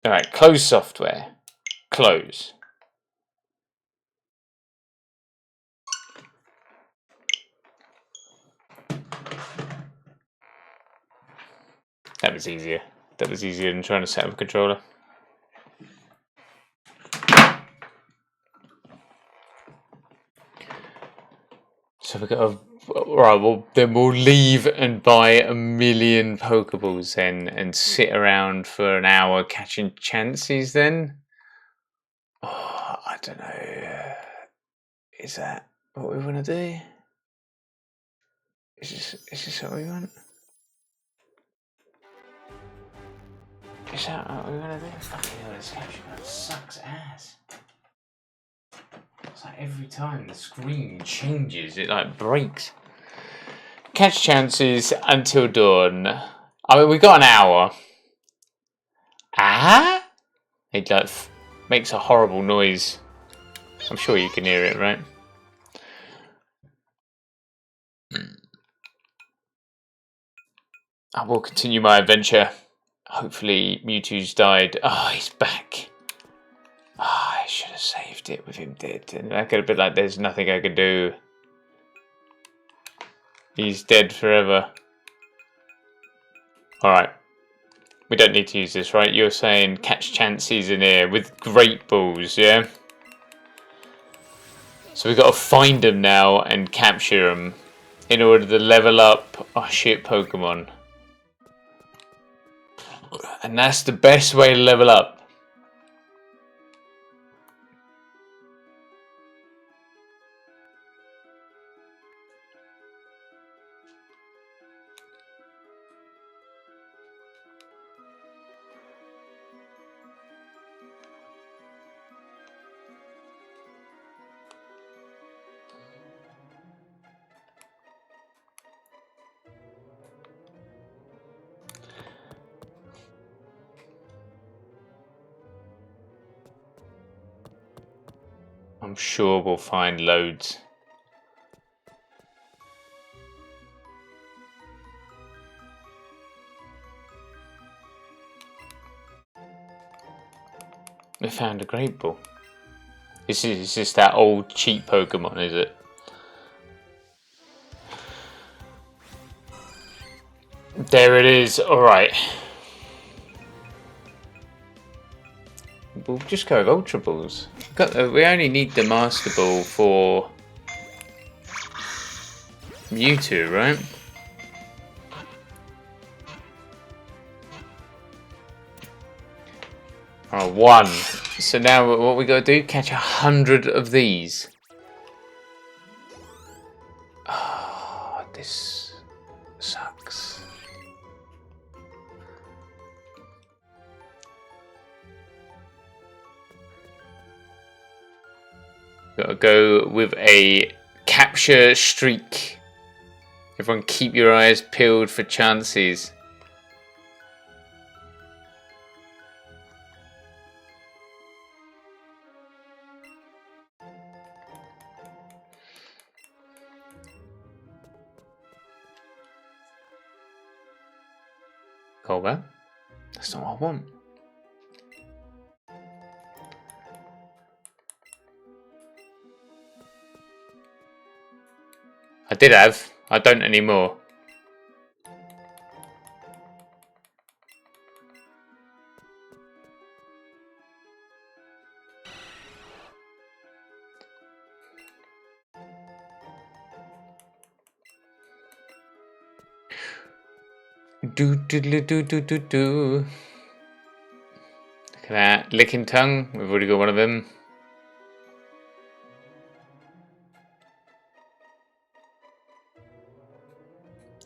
All right, close software. Close. That was easier. That was easier than trying to set up a controller. So we've got a... Right, well, then we'll leave and buy 1,000,000 Pokeballs then and sit around for an hour catching chances then? Oh, I don't know. Is that what we want to do? Is this what we want? Is that what we want to do? Fucking hell, this capture card sucks ass. It's like every time the screen changes, it like breaks. Catch chances until dawn. I mean, we got an hour. Ah? It like makes a horrible noise. I'm sure you can hear it, right? I will continue my adventure. Hopefully Mewtwo's died. Oh, he's back. Oh, I should have saved it with him dead. And I could have been like, there's nothing I can do. He's dead forever. Alright. We don't need to use this, right? You're saying catch chances in here with great balls, yeah? So we've got to find them now and capture them in order to level up our shit Pokemon. And that's the best way to level up. I'm sure we'll find loads. We found a great ball. This is just that old cheap Pokemon, is it? There it is. Alright. We'll just go with Ultra Balls. We only need the Master Ball for Mewtwo, right? Oh, 1. So now what we gotta do? Catch 100 of these. Oh, this sucks. Gotta go with a capture streak. Everyone keep your eyes peeled for chances. Colbert? That's not what I want. I did have. I don't anymore. Do do do do do do do. Look at that. Licking tongue. We've already got one of them.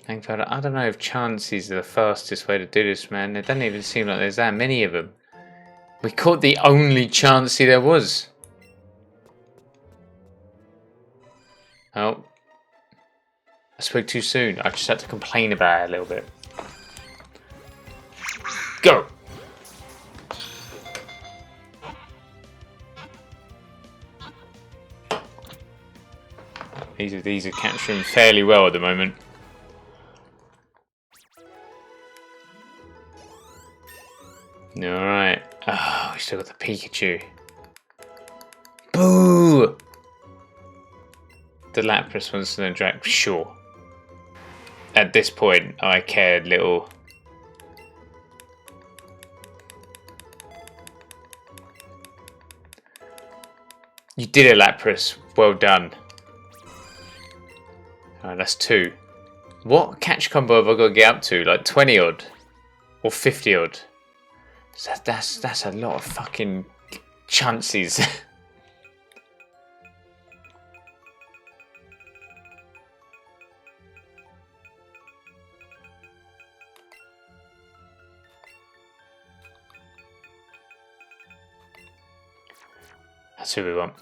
I don't know if chances are the fastest way to do this, man. It doesn't even seem like there's that many of them. We caught the only Chansey there was. Oh. I spoke too soon. I just had to complain about it a little bit. Go! These are capturing fairly well at the moment. Alright. Oh, we still got the Pikachu. Boo! The Lapras wants to drag. Sure. At this point, I cared little. You did it, Lapras. Well done. Alright, that's 2. What catch combo have I got to get up to? Like 20 odd? Or 50 odd? So that's a lot of fucking chances. That's who we want.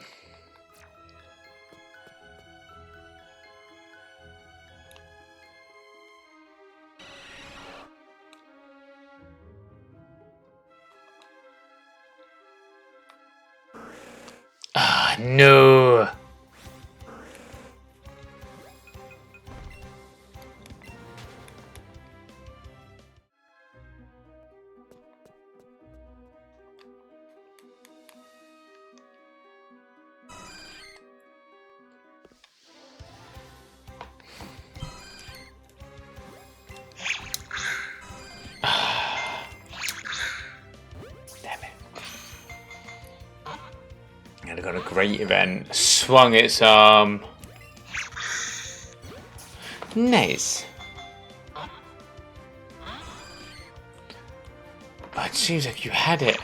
Ah, no. It got a great event. Swung its arm. Nice. Oh, it seems like you had it.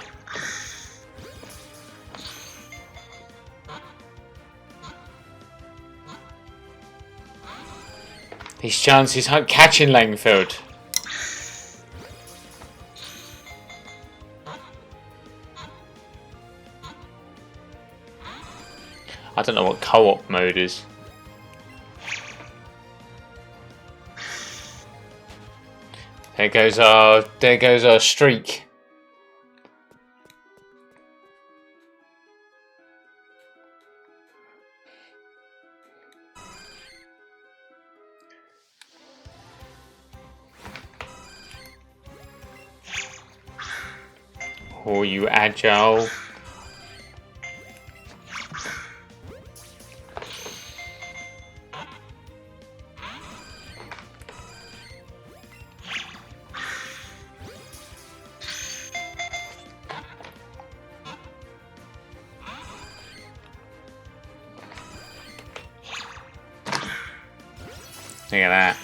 These chances aren't catching Langfeld. I don't know what co-op mode is. There goes our streak. Oh, you agile. Look at that.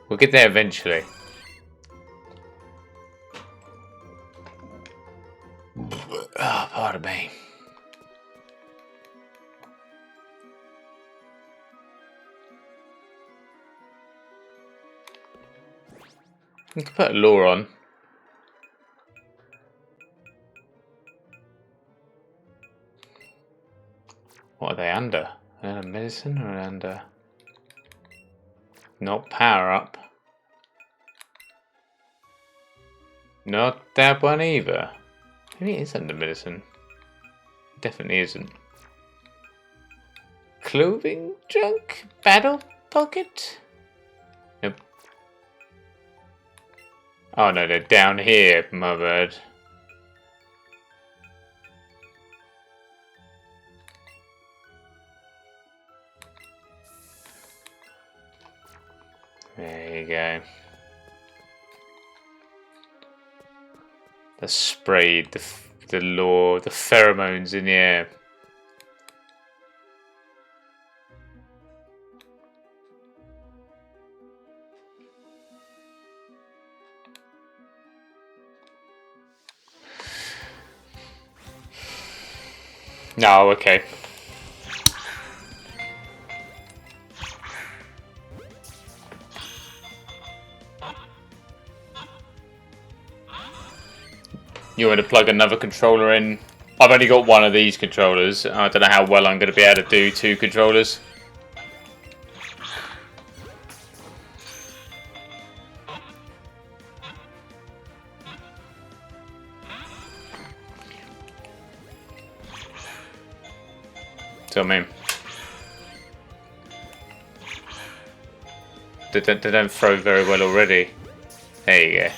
We'll get there eventually. Oh, pardon me. We can put a lure on. What are they under? Are they medicine or under? Not power up. Not that one either. Maybe it is under medicine. Definitely isn't. Clothing junk? Battle pocket? Nope. Oh no, they're down here, my bad. There you go. The spray, the lure, the pheromones in the air. No, okay. You want to plug another controller in? I've only got one of these controllers. I don't know how well I'm going to be able to do 2 controllers. Tell me. They don't throw very well already. There you go.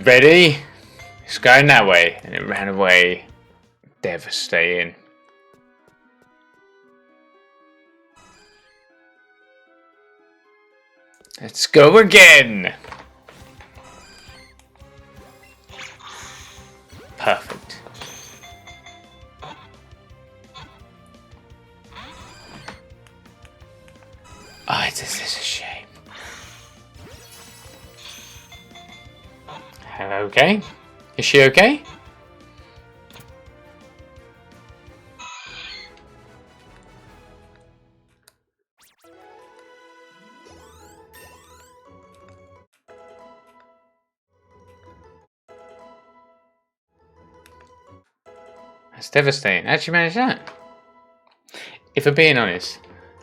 Ready? It's going that way, and it ran away. Devastating. Let's go again. Perfect. Oh, this is a shame. Okay. Is she okay? That's devastating. How'd you manage that? If I'm being honest,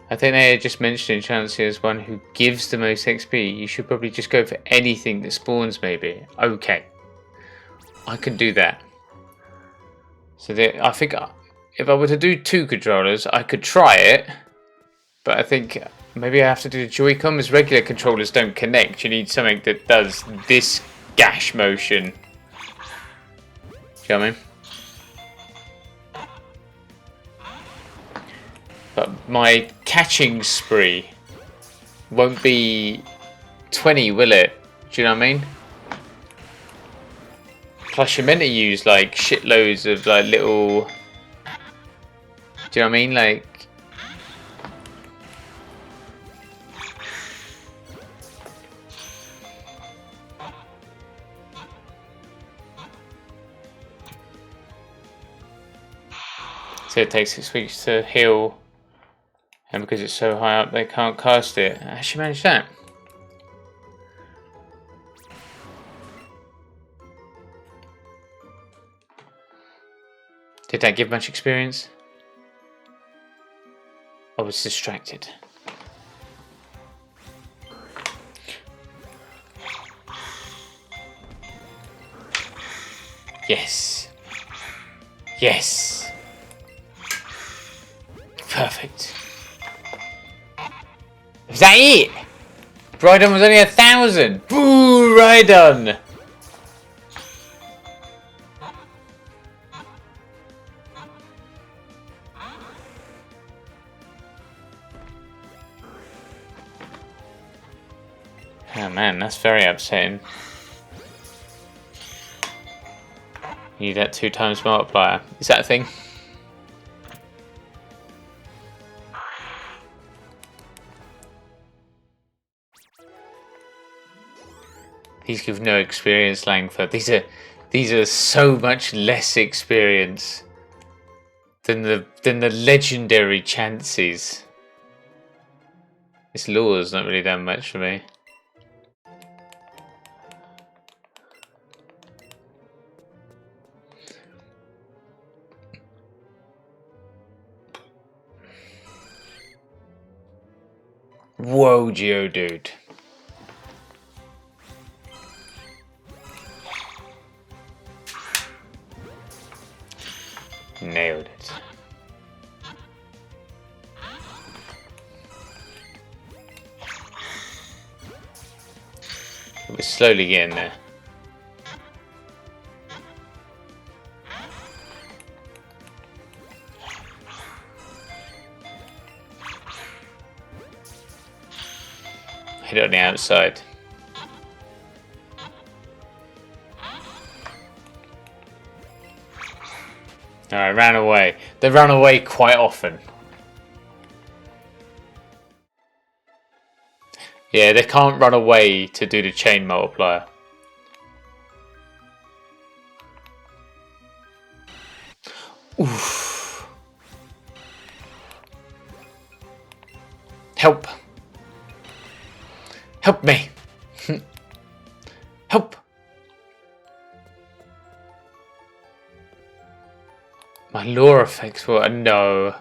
I think they are just mentioning Chansey as one who gives the most XP. You should probably just go for anything that spawns, maybe. Okay. I can do that. So I think if I were to do 2 controllers, I could try it. But I think maybe I have to do the Joy-Con, as regular controllers don't connect. You need something that does this gash motion. Do you know what I mean? But my catching spree won't be 20, will it? Do you know what I mean? Plus you're meant to use like shitloads of like little... Do you know what I mean? Like... So it takes 6 weeks to heal And because it's so high up, they can't cast it. How she managed that? Did that give much experience? I was distracted. Yes. Yes. Perfect. Is that it? Rhydon was only 1,000. Boo, Rhydon. Oh man, that's very upsetting. You need that 2 times multiplier. Is that a thing? These give no experience, Langford. These are so much less experience than the legendary chances. This lure's not really done much for me. Whoa, Geodude. Nailed it. We're slowly getting there. Hit it on the outside. Alright, ran away. They run away quite often. Yeah, they can't run away to do the chain multiplier. Oof. Help. Help me. Help. My lure effects were no.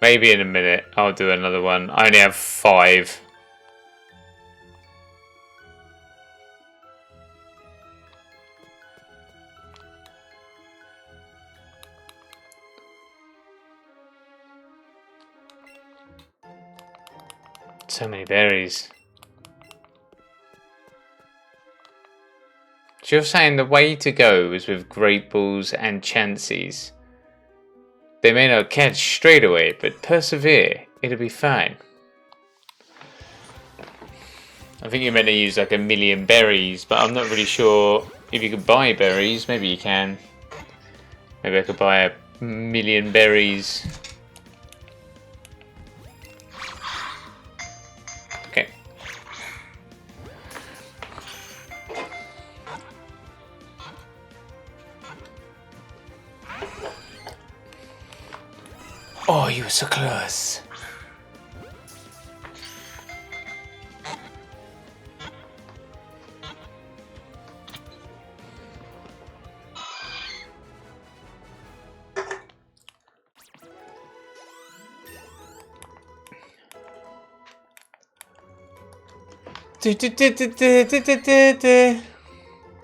Maybe in a minute I'll do another one. I only have 5. So many berries. So you're saying the way to go is with Great Balls and Chanseys. They may not catch straight away, but persevere. It'll be fine. I think you're meant to use like 1,000,000 berries, but I'm not really sure if you could buy berries. Maybe you can. Maybe I could buy 1,000,000 berries. Okay. Oh, you were so close.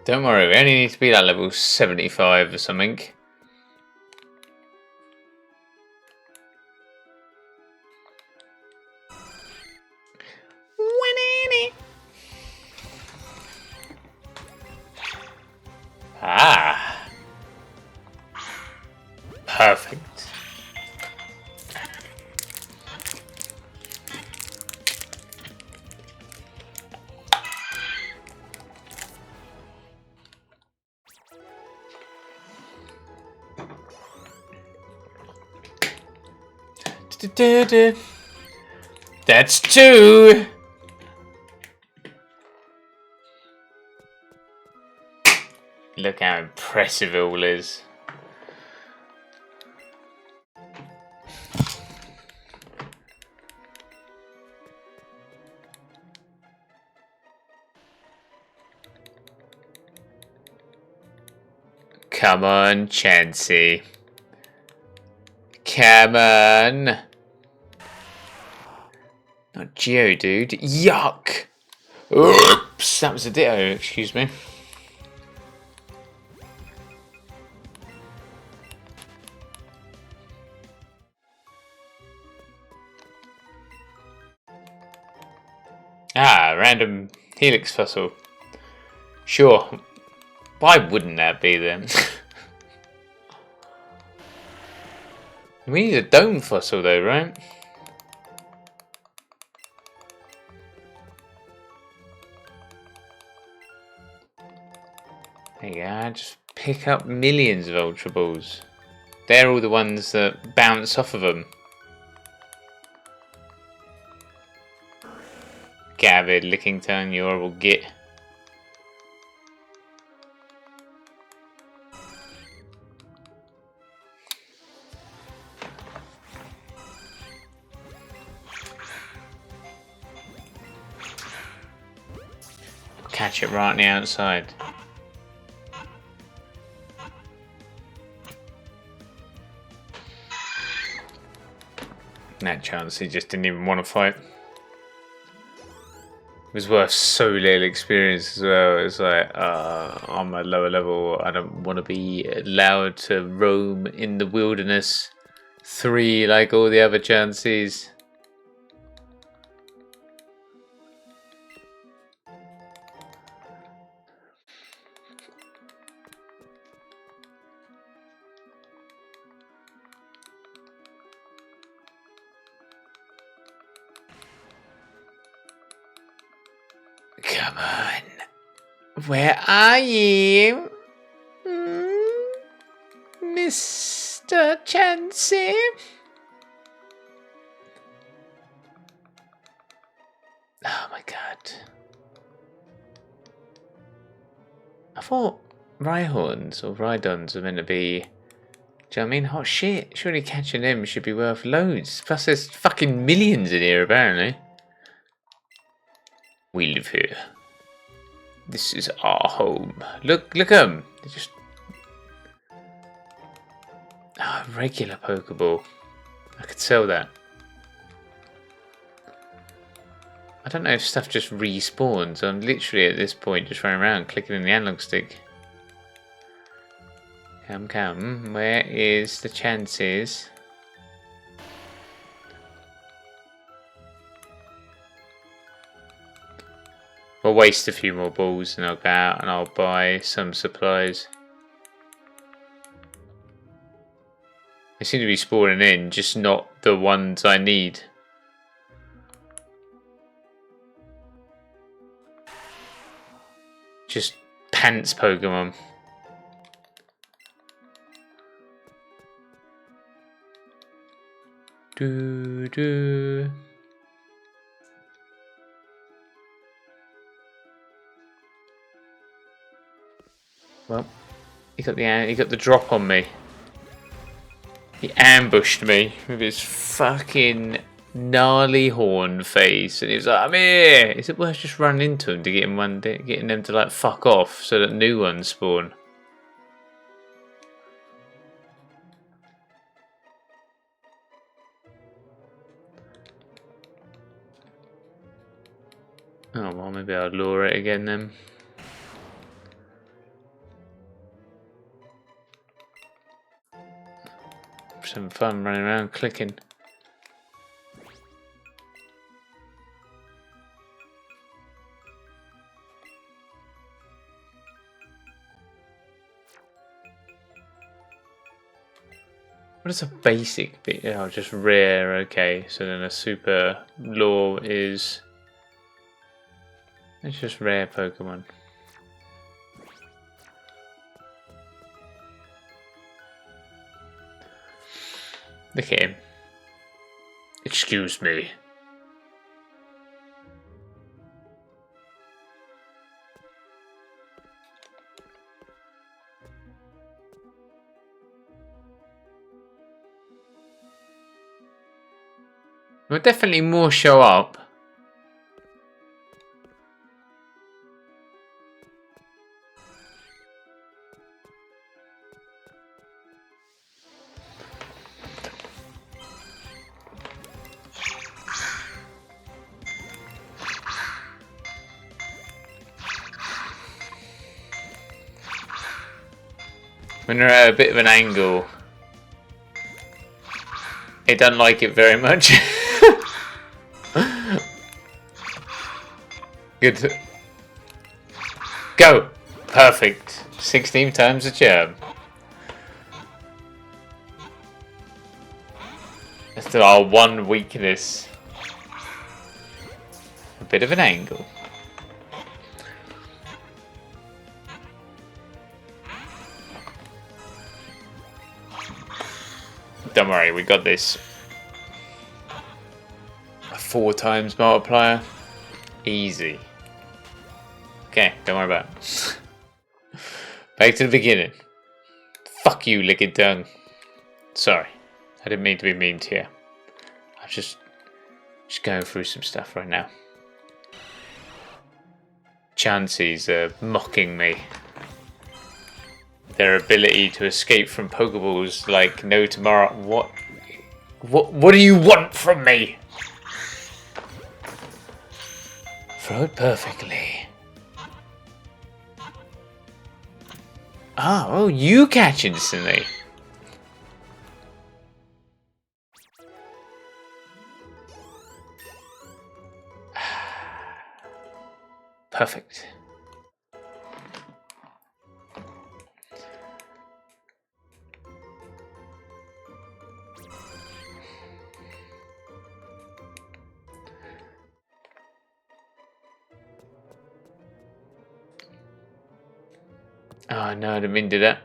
Don't worry, we only need to be that level 75 or something. Ah, perfect. That's 2. Look how impressive it all is. Come on, Chansey. Come on. Not Geodude. Yuck. Oops, that was a Ditto, excuse me. Ah, random Helix fossil. Sure. Why wouldn't that be then? We need a dome fossil though, right? There you go, just pick up millions of Ultra Balls. They're all the ones that bounce off of them. Gavid, licking tongue, you horrible git. Catch it right on the outside. That chance, he just didn't even want to fight. It was worth so little experience as well. It's like, I'm a lower level. I don't want to be allowed to roam in the wilderness 3 like all the other chances. Come on. Where are you? Mr. Chansey? Oh my god. I thought Rhyhorns or Rhydons are meant to be... Do you know what I mean? Hot shit. Surely catching them should be worth loads. Plus there's fucking millions in here apparently. We live here. This is our home. Look at them. They're just... Oh, regular Pokeball. I could sell that. I don't know if stuff just respawns. I'm literally at this point just running around clicking in the analog stick. Come. Where is the chances? We'll waste a few more balls and I'll go out and I'll buy some supplies. They seem to be spawning in, just not the ones I need. Just pants Pokemon. Do. Well, he got the drop on me. He ambushed me with his fucking gnarly horn face, and he was like, "I'm here." Is it worth just running into him to getting them to like fuck off so that new ones spawn? Oh well, maybe I'll lure it again then. Just having fun running around clicking. What is a basic bit? Oh, just rare, okay. So then a super lure is... It's just rare Pokemon. Look at him. Excuse me. Well, definitely more show up. When they're at a bit of an angle, it doesn't like it very much. Good. Go! Perfect. 16 times the charm. That's our one weakness. A bit of an angle. Don't worry, we got this. A 4 times multiplier. Easy. Okay, don't worry about it. Back to the beginning. Fuck you, licking tongue. Sorry, I didn't mean to be mean to you. I'm just going through some stuff right now. Chanseys are mocking me. Their ability to escape from Pokeballs like no tomorrow. What do you want from me? Throw it perfectly. Oh, you catch instantly. Perfect. Oh no, I didn't mean to do that.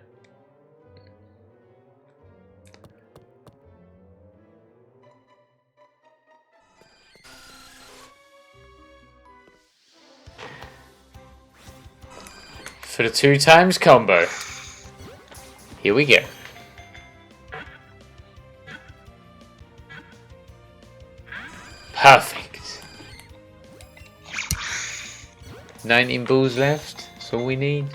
For the 2 times combo. Here we go. Perfect. 19 balls left. That's all we need.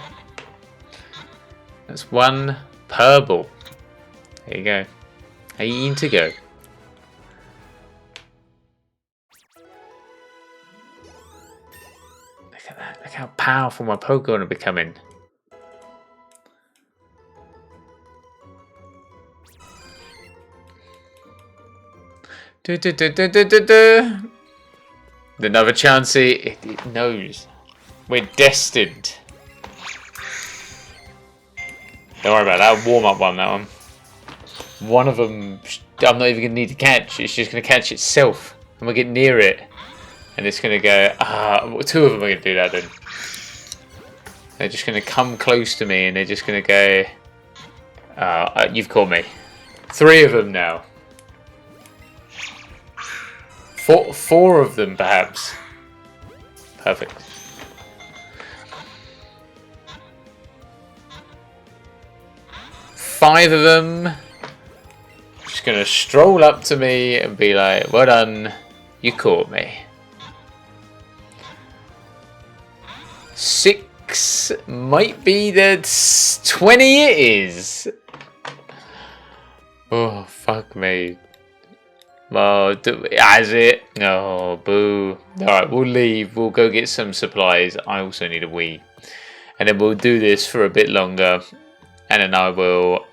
That's 1 per ball. There you go. 18 to go. Look at that. Look how powerful my Pokemon are becoming. Another Chansey. It knows. We're destined. Don't worry about that. Warm-up one, that one. One of them, I'm not even going to need to catch. It's just going to catch itself. I'm going to get near it. And it's going to go, 2 of them are going to do that then. They're just going to come close to me and they're just going to go, you've caught me. 3 of them now. 4 of them perhaps. Perfect. Five of them just gonna stroll up to me and be like, well done, you caught me. 6 might be the 20 it is. Oh, fuck me. Oh, has it? No, boo. Alright, we'll leave. We'll go get some supplies. I also need a wee. And then we'll do this for a bit longer. And then I will...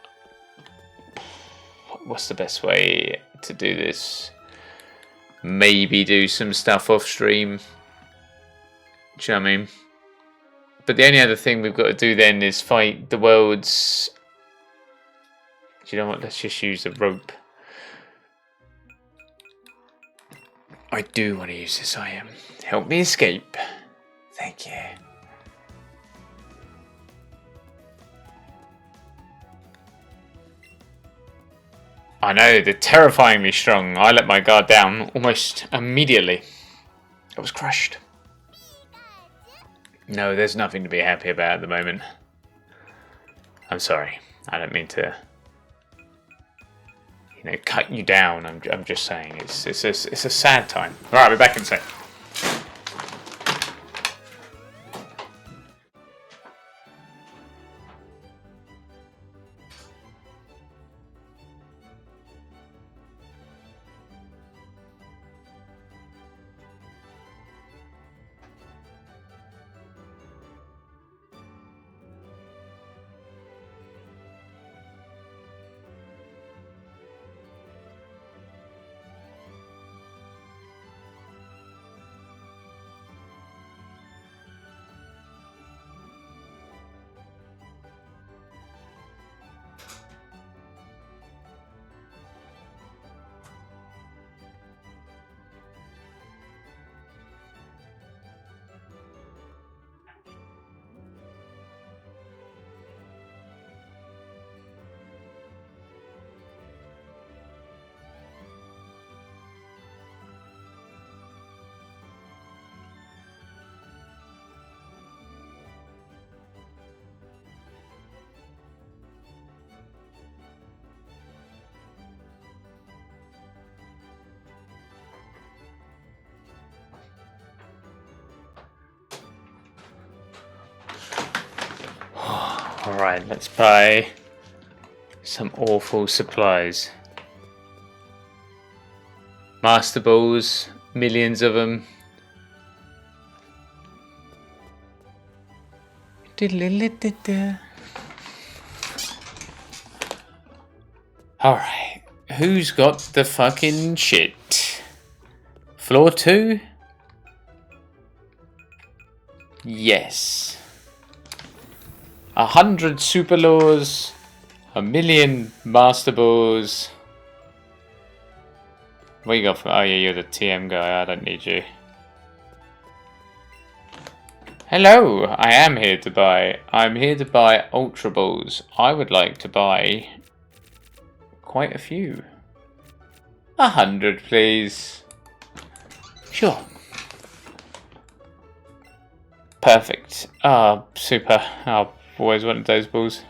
What's the best way to do this? Maybe do some stuff off stream. Do you know what I mean? But the only other thing we've got to do then is fight the world's... Do you know what? Let's just use the rope. I do want to use this item. Help me escape. Thank you. I know, they're terrifyingly strong. I let my guard down almost immediately. I was crushed. No, there's nothing to be happy about at the moment. I'm sorry. I don't mean to, you know, cut you down. I'm just saying it's a sad time. All right, we're back in a sec. Alright, let's buy some awful supplies. Master Balls, millions of them. Alright, who's got the fucking shit? Floor 2? Yes. 100 super laws, 1,000,000 master balls. What you got for? Oh yeah, you're the TM guy. I don't need you. Hello, I am here to buy. I'm here to buy Ultra Balls. I would like to buy quite a few. 100, please. Sure. Perfect. Ah, super. I've always wanted those balls.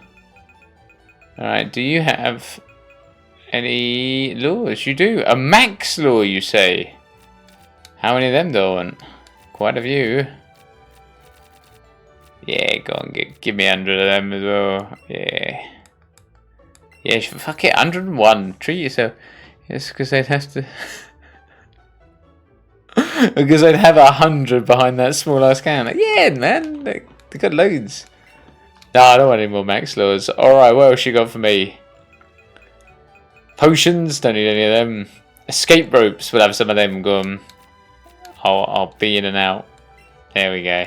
Alright, do you have any laws? You do. A max law, you say? How many of them do I want? Quite a few. Yeah, go on, give me 100 of them as well. Yeah. Yeah, fuck it, 101. Treat yourself. Yes, because they'd have to... because I'd have 100 behind that small ass can. Like, yeah, man, they got loads. No, I don't want any more max laws. Alright, what else you got for me? Potions, don't need any of them. Escape ropes, we'll have some of them gone. I'll be in and out. There we go.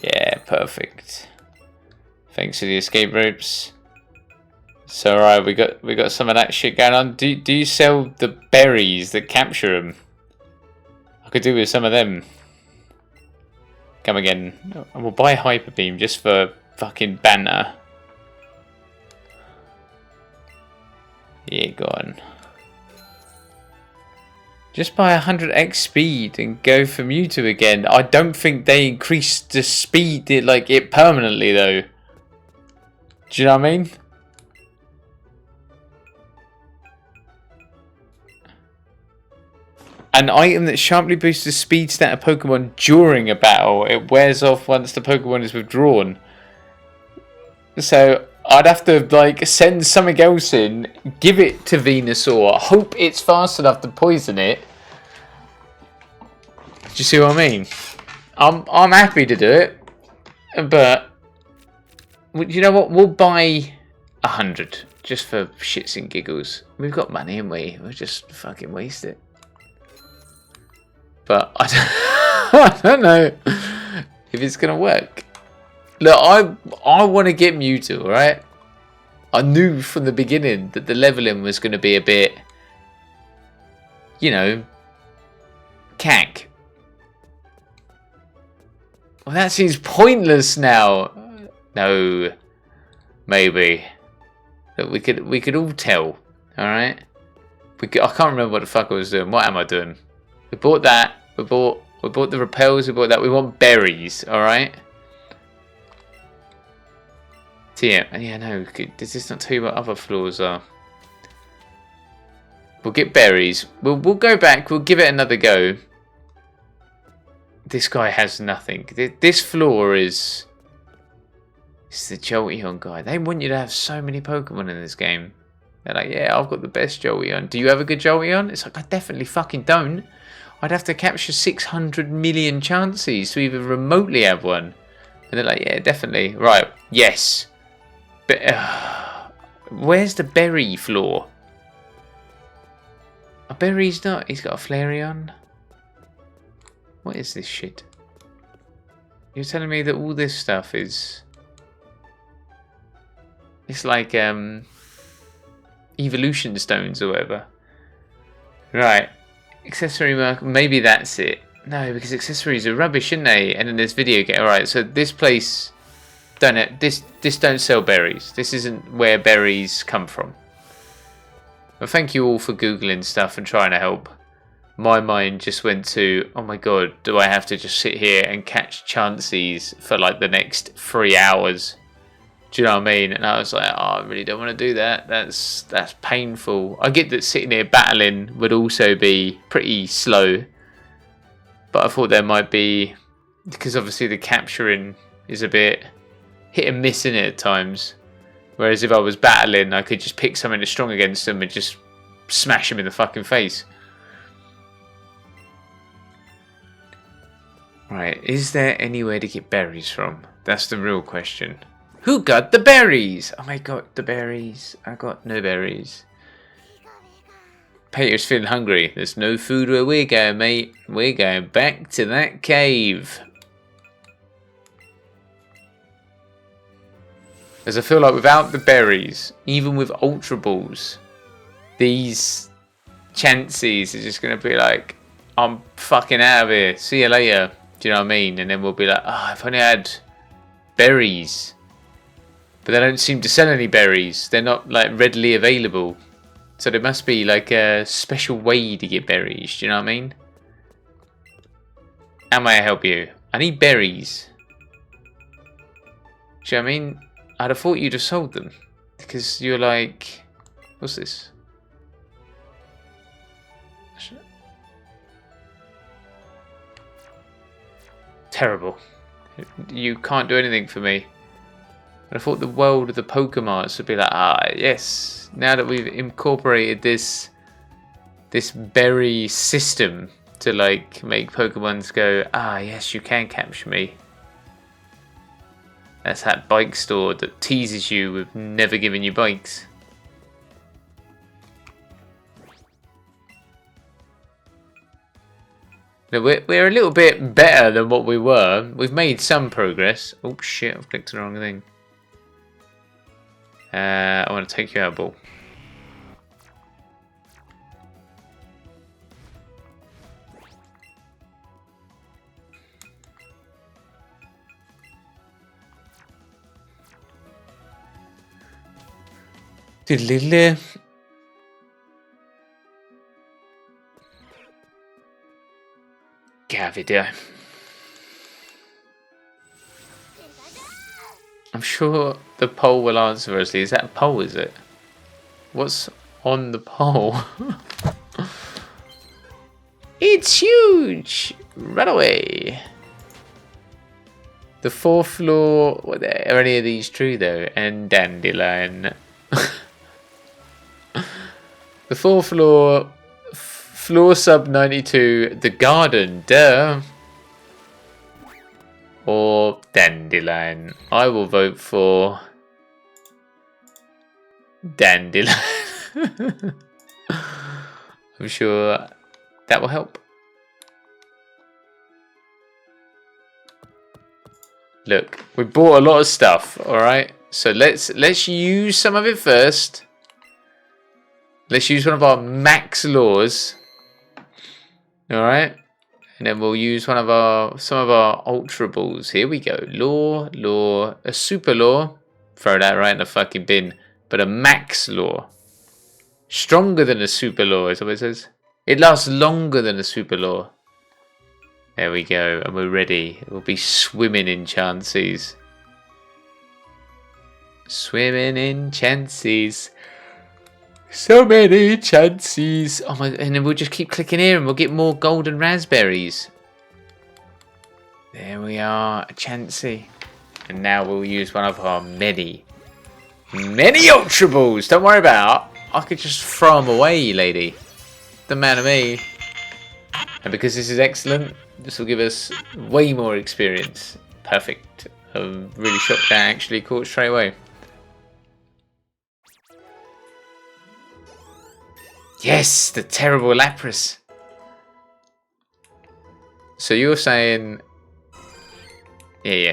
Yeah, perfect. Thanks for the escape ropes. So alright, we got some of that shit going on. Do you sell the berries that capture them? I could do with some of them. Come again. We'll buy Hyper Beam just for fucking banter. Yeah, go on. Just buy 100x speed and go for Mewtwo again. I don't think they increased the speed like it permanently though. Do you know what I mean? An item that sharply boosts the speed stat of Pokemon during a battle. It wears off once the Pokemon is withdrawn. So I'd have to like send something else in, give it to Venusaur, hope it's fast enough to poison it. Do you see what I mean? I'm happy to do it, but you know what? We'll buy 100 just for shits and giggles. We've got money, haven't we? We'll just fucking waste it. But I don't know if it's gonna work. Look, I want to get Mewtwo, right? I knew from the beginning that the leveling was going to be a bit, you know, cack. Well, that seems pointless now. No, maybe. Look, we could all tell. All right. I can't remember what the fuck I was doing. What am I doing? We bought that. We bought the repels. We bought that. We want berries. All right. TM. Yeah, no. Does this not tell you what other floors are? We'll get berries. We'll go back. We'll give it another go. This guy has nothing. This floor is... It's the Jolteon guy. They want you to have so many Pokemon in this game. They're like, yeah, I've got the best Jolteon. Do you have a good Jolteon? It's like, I definitely fucking don't. I'd have to capture 600 million chances to even remotely have one. And they're like, yeah, definitely. Right, yes. But, where's the berry floor? A berry's not... He's got a Flareon. What is this shit? You're telling me that all this stuff is... It's like, evolution stones or whatever. Right. Accessory mark. Maybe that's it. No, because accessories are rubbish, shouldn't they? And then there's video game. Alright, so this place... This don't sell berries. This isn't where berries come from. Well, thank you all for Googling stuff and trying to help. My mind just went to, oh my god, do I have to just sit here and catch chances for like the next 3 hours? Do you know what I mean? And I was like, oh, I really don't want to do that. That's painful. I get that sitting here battling would also be pretty slow. But I thought there might be, because obviously the capturing is a bit hit and miss in it at times. Whereas if I was battling, I could just pick something that's strong against them and just smash him in the fucking face. Right, is there anywhere to get berries from? That's the real question. Who got the berries? Oh, I got the berries. I got no berries. Peter's feeling hungry. There's no food where we're going, mate. We're going back to that cave. As I feel like without the berries, even with Ultra Balls, these chances are just going to be like, I'm fucking out of here. See you later. Do you know what I mean? And then we'll be like, oh, if I only had berries. But they don't seem to sell any berries. They're not like readily available. So there must be like a special way to get berries. Do you know what I mean? How may I help you? I need berries. Do you know what I mean? I'd have thought you'd have sold them. Because you're like... What's this? Terrible. You can't do anything for me. I thought the world of the Pokémon would be like, ah, yes. Now that we've incorporated this berry system to like make Pokémons go, ah, yes, you can capture me. That's that bike store that teases you with never giving you bikes. No, we're a little bit better than what we were. We've made some progress. Oh shit, I've clicked on the wrong thing. I want to take you out, ball. Diddly. Video. I'm sure the poll will answer us. Is that a poll, is it? What's on the poll? It's huge! Run away! The 4th floor... Are any of these true, though? And Dandelion. The 4th floor... Floor sub 92, the garden, duh. Or Dandelion. I will vote for Dandelion. I'm sure that will help. Look, we bought a lot of stuff, alright? So let's use some of it first. Let's use one of our max laws. Alright, and then we'll use some of our Ultra Balls. Here we go. Law, a super law. Throw that right in the fucking bin. But a max law. Stronger than a super law is what it says. It lasts longer than a super law. There we go, and we're ready. We'll be swimming in chances. Swimming in chances. So many chances. Oh my, and then we'll just keep clicking here and we'll get more golden raspberries. There we are, a chancey. And now we'll use one of our many Ultra Balls. Don't worry about it. I could just throw them away, lady. The man of me. And because this is excellent, this will give us way more experience. Perfect. I'm really shocked that I actually caught straight away. Yes, the terrible Lapras. So you're saying... Yeah.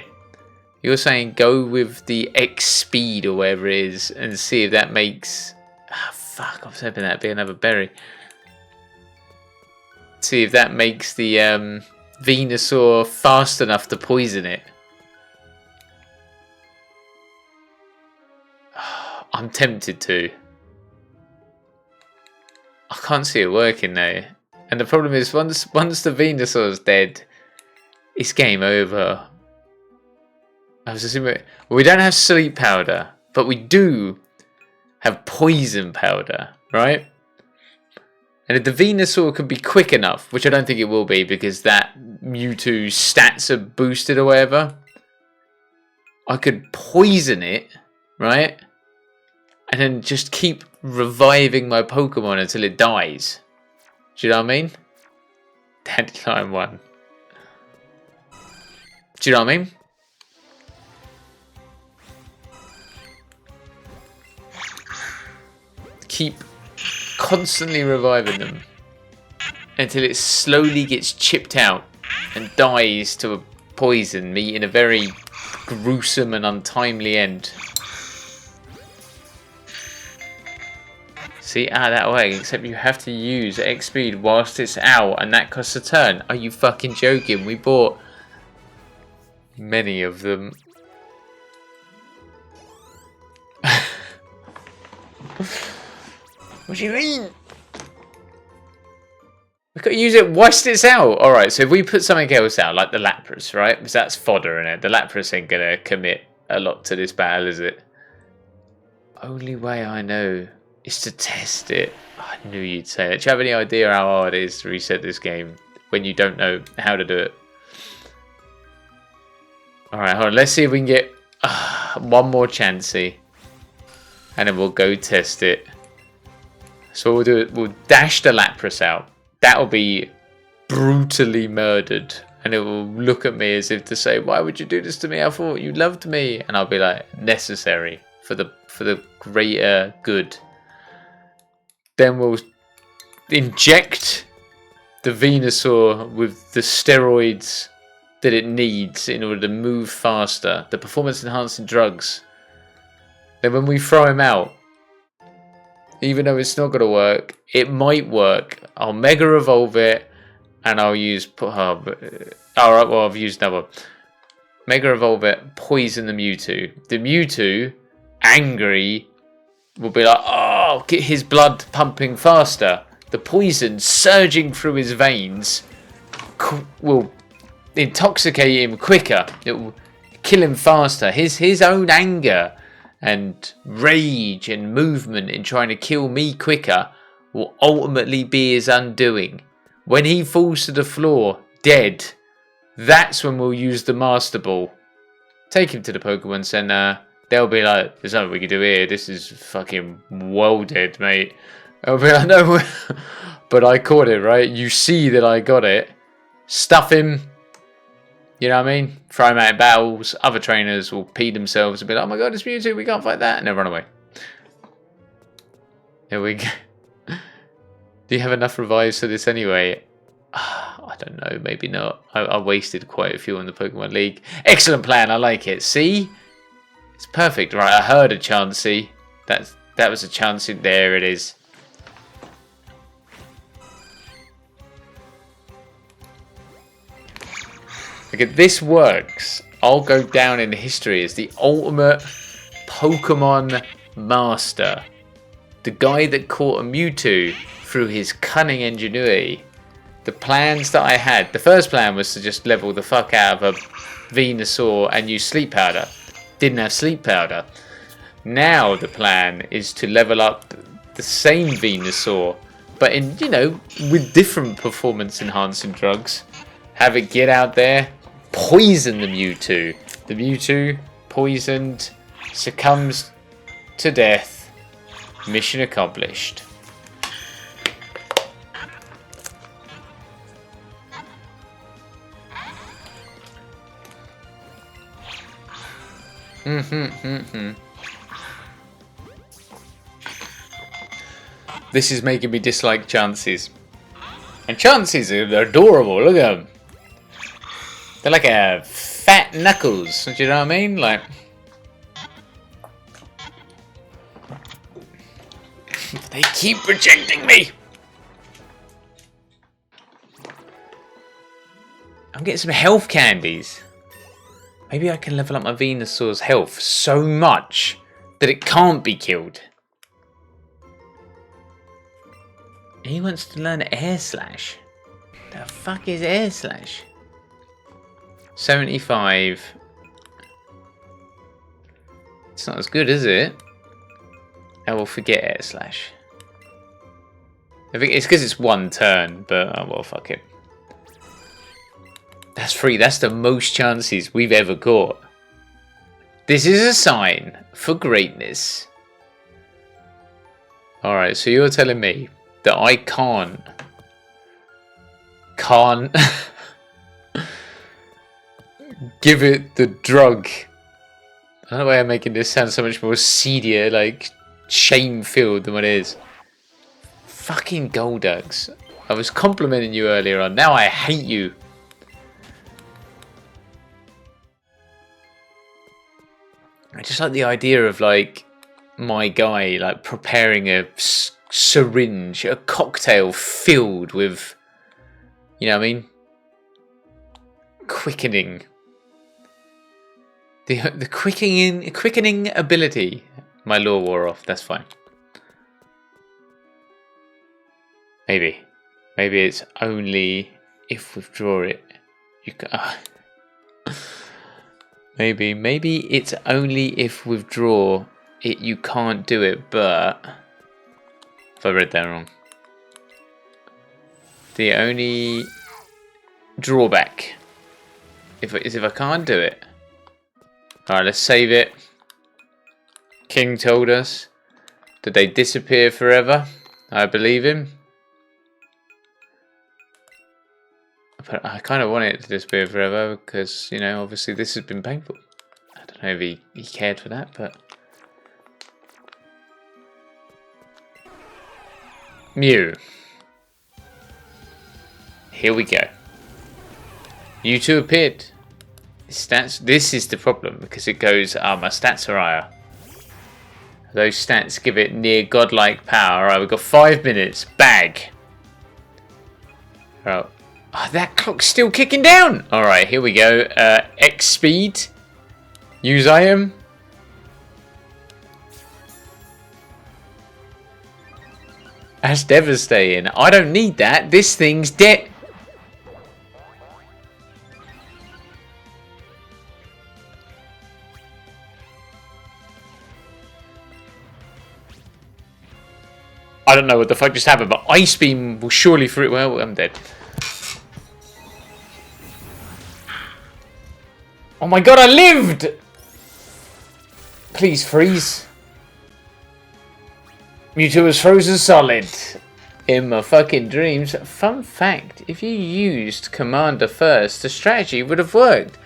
You're saying go with the X speed or whatever it is and see if that makes... Ah, fuck, I was hoping that'd be another berry. See if that makes the Venusaur fast enough to poison it. I'm tempted to. I can't see it working though. And the problem is once the Venusaur's dead, it's game over. I was assuming... Well, we don't have sleep powder, but we do have poison powder, right? And if the Venusaur can be quick enough, which I don't think it will be because that Mewtwo's stats are boosted or whatever. I could poison it, right? And then just keep reviving my Pokemon until it dies. Do you know what I mean? Dandelion 1. Do you know what I mean? Keep constantly reviving them until it slowly gets chipped out and dies to a poison, meeting a very gruesome and untimely end. See, that way, except you have to use X speed whilst it's out, and that costs a turn. Are you fucking joking? We bought many of them. What do you mean? We've got to use it whilst it's out. Alright, so if we put something else out, like the Lapras, right? Because that's fodder in it. The Lapras ain't going to commit a lot to this battle, is it? Only way I know is to test it. I knew you'd say that. Do you have any idea how hard it is to reset this game when you don't know how to do it? Alright, hold on. Let's see if we can get one more chancey. And then we'll go test it. So what we'll do, we'll dash the Lapras out. That'll be brutally murdered. And it will look at me as if to say, why would you do this to me? I thought you loved me. And I'll be like, necessary for the greater good. Then we'll inject the Venusaur with the steroids that it needs in order to move faster. The performance enhancing drugs. Then when we throw him out, even though it's not going to work, it might work. I'll Mega Evolve it, and I'll use... Alright, well, I've used another. Mega Evolve it, poison the Mewtwo. The Mewtwo, angry, will be like, oh, get his blood pumping faster. The poison surging through his veins will intoxicate him quicker. It will kill him faster. His own anger and rage and movement in trying to kill me quicker will ultimately be his undoing. When he falls to the floor, dead, that's when we'll use the Master Ball. Take him to the Pokemon Center. They'll be like, there's nothing we can do here. This is fucking well dead, mate. I'll be like, no. But I caught it, right? You see that I got it. Stuff him. You know what I mean? Throw him out in battles. Other trainers will pee themselves and be like, oh my god, it's Mewtwo, we can't fight that. And they'll run away. Here we go. Do you have enough revives for this anyway? I don't know, maybe not. I wasted quite a few on the Pokemon League. Excellent plan, I like it. See? It's perfect. Right, I heard a Chansey. That was a Chansey. There it is. Okay, this works. I'll go down in history as the ultimate Pokemon master. The guy that caught a Mewtwo through his cunning ingenuity. The plans that I had. The first plan was to just level the fuck out of a Venusaur and use Sleep Powder. Didn't have Sleep Powder. Now the plan is to level up the same Venusaur, but in, you know, with different performance enhancing drugs. Have it get out there, poison the Mewtwo. The Mewtwo, poisoned, succumbs to death. Mission accomplished. This is making me dislike Chances. And Chances are adorable, look at them. They're like a fat Knuckles, do you know what I mean? Like, they keep rejecting me. I'm getting some health candies. Maybe I can level up my Venusaur's health so much that it can't be killed. He wants to learn Air Slash. The fuck is Air Slash? 75. It's not as good, is it? I will forget Air Slash. I think it's because it's one turn, but oh well, fuck it. That's free. That's the most chances we've ever caught. This is a sign for greatness. Alright, so you're telling me that I can't give it the drug. I don't know why I'm making this sound so much more seedier, like shame-filled than what it is. Fucking Goldugs. I was complimenting you earlier on, now I hate you. I just like the idea of like my guy like preparing a syringe, a cocktail filled with, you know what I mean, quickening. The quickening ability. My lore wore off. That's fine. Maybe it's only if withdraw it. You can. Maybe it's only if withdraw it you can't do it, but if I read that wrong. The only drawback is if I can't do it. Alright, let's save it. King told us that they disappear forever. I believe him. But I kind of want it to disappear forever because, you know, obviously this has been painful. I don't know if he cared for that, but... Mew. Here we go. Mewtwo appeared. Stats. This is the problem because it goes, my stats are higher. Those stats give it near godlike power. Alright, we've got 5 minutes. Bag. Right. Oh, that clock's still kicking down. Alright, here we go. X speed. Use item. That's devastating. I don't need that. This thing's dead. I don't know what the fuck just happened, but Ice Beam will surely free. Well, I'm dead. Oh my god, I lived! Please freeze. Mewtwo was frozen solid. In my fucking dreams. Fun fact, if you used Commander first, the strategy would have worked.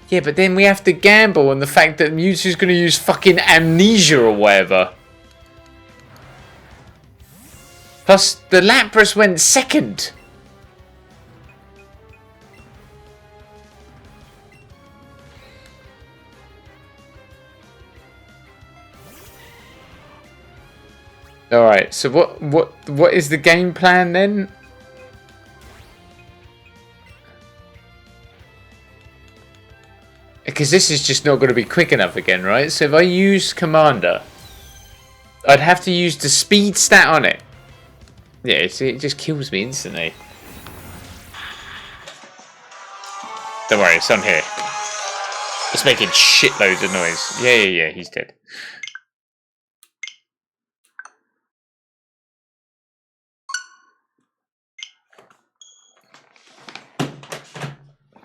Yeah, but then we have to gamble on the fact that Mewtwo's going to use fucking Amnesia or whatever. Plus, the Lapras went second. Alright, so what is the game plan then? Because this is just not going to be quick enough again, right? So if I use Commander, I'd have to use the speed stat on it. Yeah, it just kills me instantly. Don't worry, it's on here. It's making shitloads of noise. Yeah, he's dead.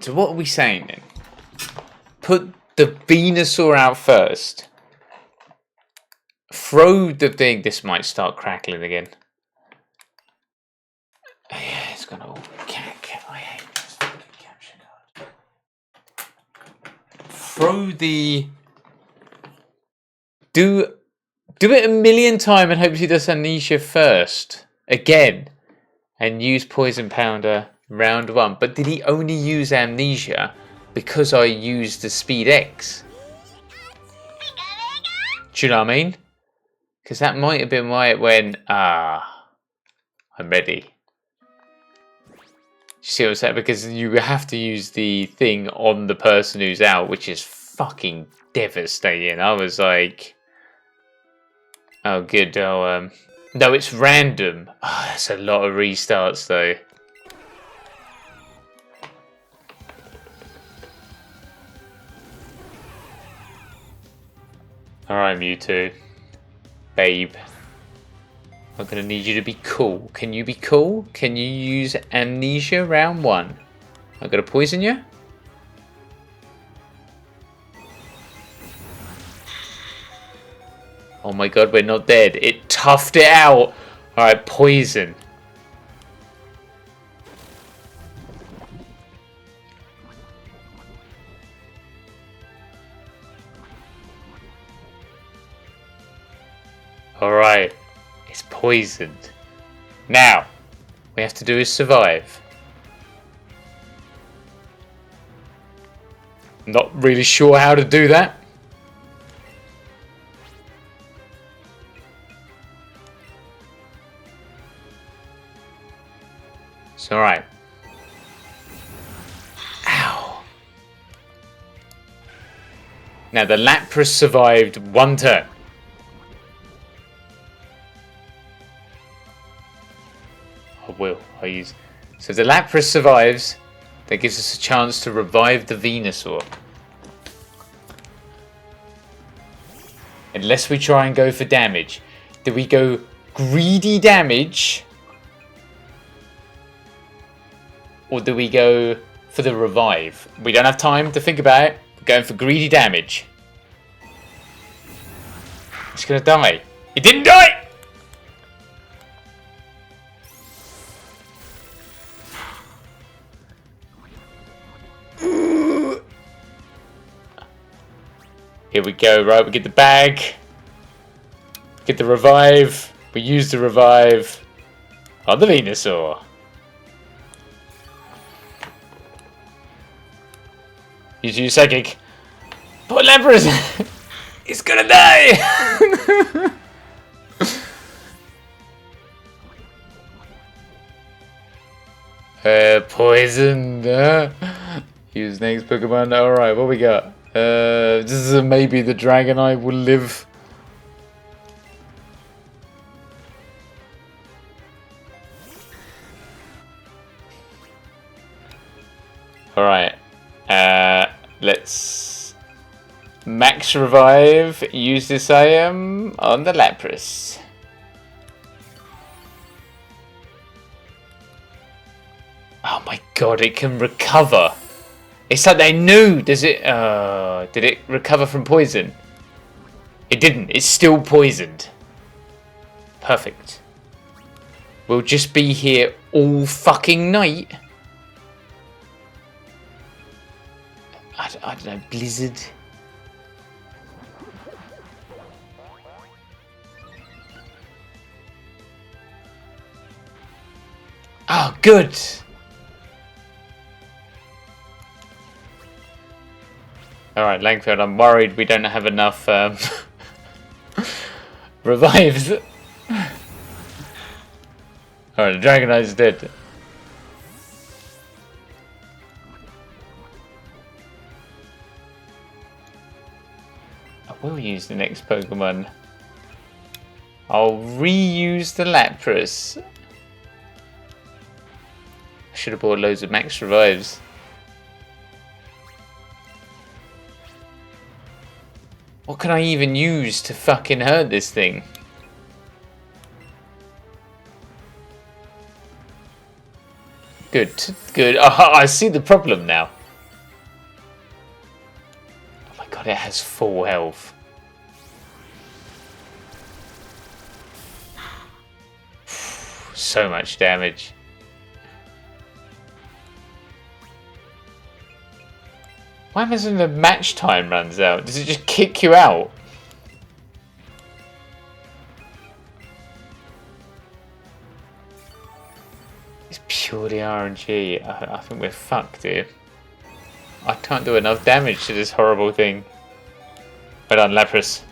So what are we saying then? Put the Venusaur out first. Throw the thing. This might start crackling again. Yeah, it's gonna all cack. I hate this fucking capture card. Throw the... Do it a million times and hope he does Amnesia first. Again. And use Poison Pounder round 1. But did he only use Amnesia because I used the Speed X? Do you know what I mean? Because that might have been why it went, I'm ready. You see what I'm saying? Because you have to use the thing on the person who's out, which is fucking devastating. I was like, oh, good. Oh, no, it's random. Oh, that's a lot of restarts, though. Alright, Mewtwo. Babe. I'm going to need you to be cool. Can you be cool? Can you use Amnesia round 1? I'm going to poison you. Oh my god, we're not dead. It toughed it out. Alright, poison. Alright, it's poisoned. Now, we have to do is survive. Not really sure how to do that. It's alright. Ow. Now the Lapras survived one turn. I'll use. So if the Lapras survives, that gives us a chance to revive the Venusaur. Unless we try and go for damage. Do we go greedy damage? Or do we go for the revive? We don't have time to think about it. We're going for greedy damage. It's gonna die. It didn't die! Here we go, right, we get the bag. Get the revive. We use the revive on the Venusaur. Use your psychic. Poor Lapras! He's gonna die! Poisoned. Use next Pokemon. Alright, what we got? This is maybe the Dragonite will live. Alright. Let's max revive. Use this item on the Lapras. Oh my god, it can recover. It's like they knew. Does it? Did it recover from poison? It didn't. It's still poisoned. Perfect. We'll just be here all fucking night. I don't know. Blizzard. Oh, good. Alright, Langfield, I'm worried we don't have enough revives. Alright, the Dragonite's dead. I will use the next Pokemon. I'll reuse the Lapras. I should have bought loads of max revives. What can I even use to fucking hurt this thing? Good, good. Oh, I see the problem now. Oh my god, it has full health. So much damage. What happens when the match time runs out? Does it just kick you out? It's purely RNG. I think we're fucked here. I can't do enough damage to this horrible thing. Well done, Lapras.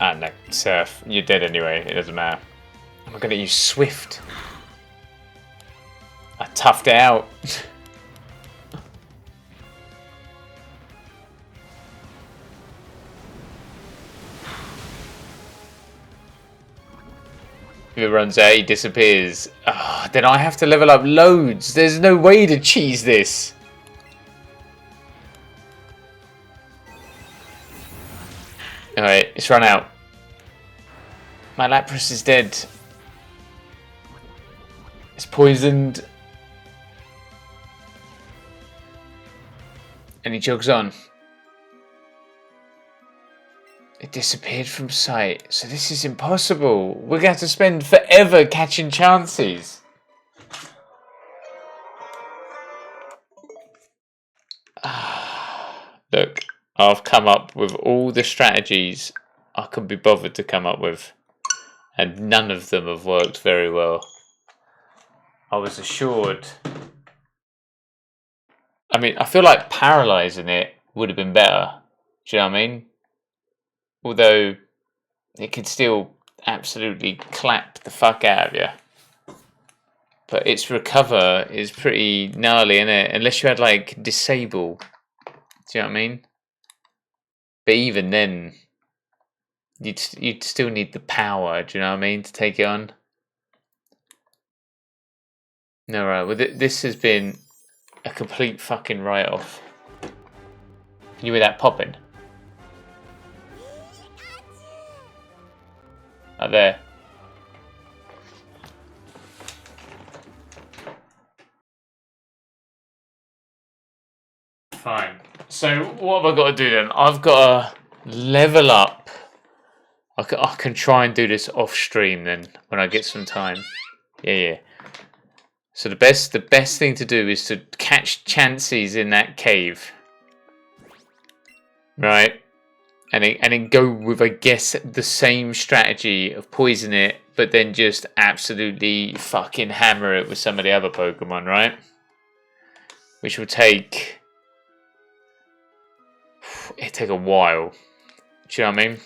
No, Surf. You're dead anyway. It doesn't matter. I'm gonna use Swift. I toughed it out. If it runs out, he disappears. Oh, then I have to level up loads. There's no way to cheese this. Alright, it's run out. My Lapras is dead. It's poisoned. And he jogs on. It disappeared from sight. So this is impossible. We're going to have to spend forever catching chances. Look, I've come up with all the strategies I could be bothered to come up with. And none of them have worked very well. I was assured. I mean, I feel like paralysing it would have been better. Do you know what I mean? Although it could still absolutely clap the fuck out of you. But its recover is pretty gnarly, isn't it? Unless you had like disable. Do you know what I mean? But even then, you'd still need the power. Do you know what I mean, to take it on? No, right. Well, this has been a complete fucking write-off. You hear that popping? Up there. Fine. So what have I got to do then? I've got to level up. I can try and do this off stream then when I get some time. Yeah. So the best thing to do is to catch chances in that cave, right? And then go with, I guess, the same strategy of poison it, but then just absolutely fucking hammer it with some of the other Pokemon, right? Which will take a while. Do you know what I mean?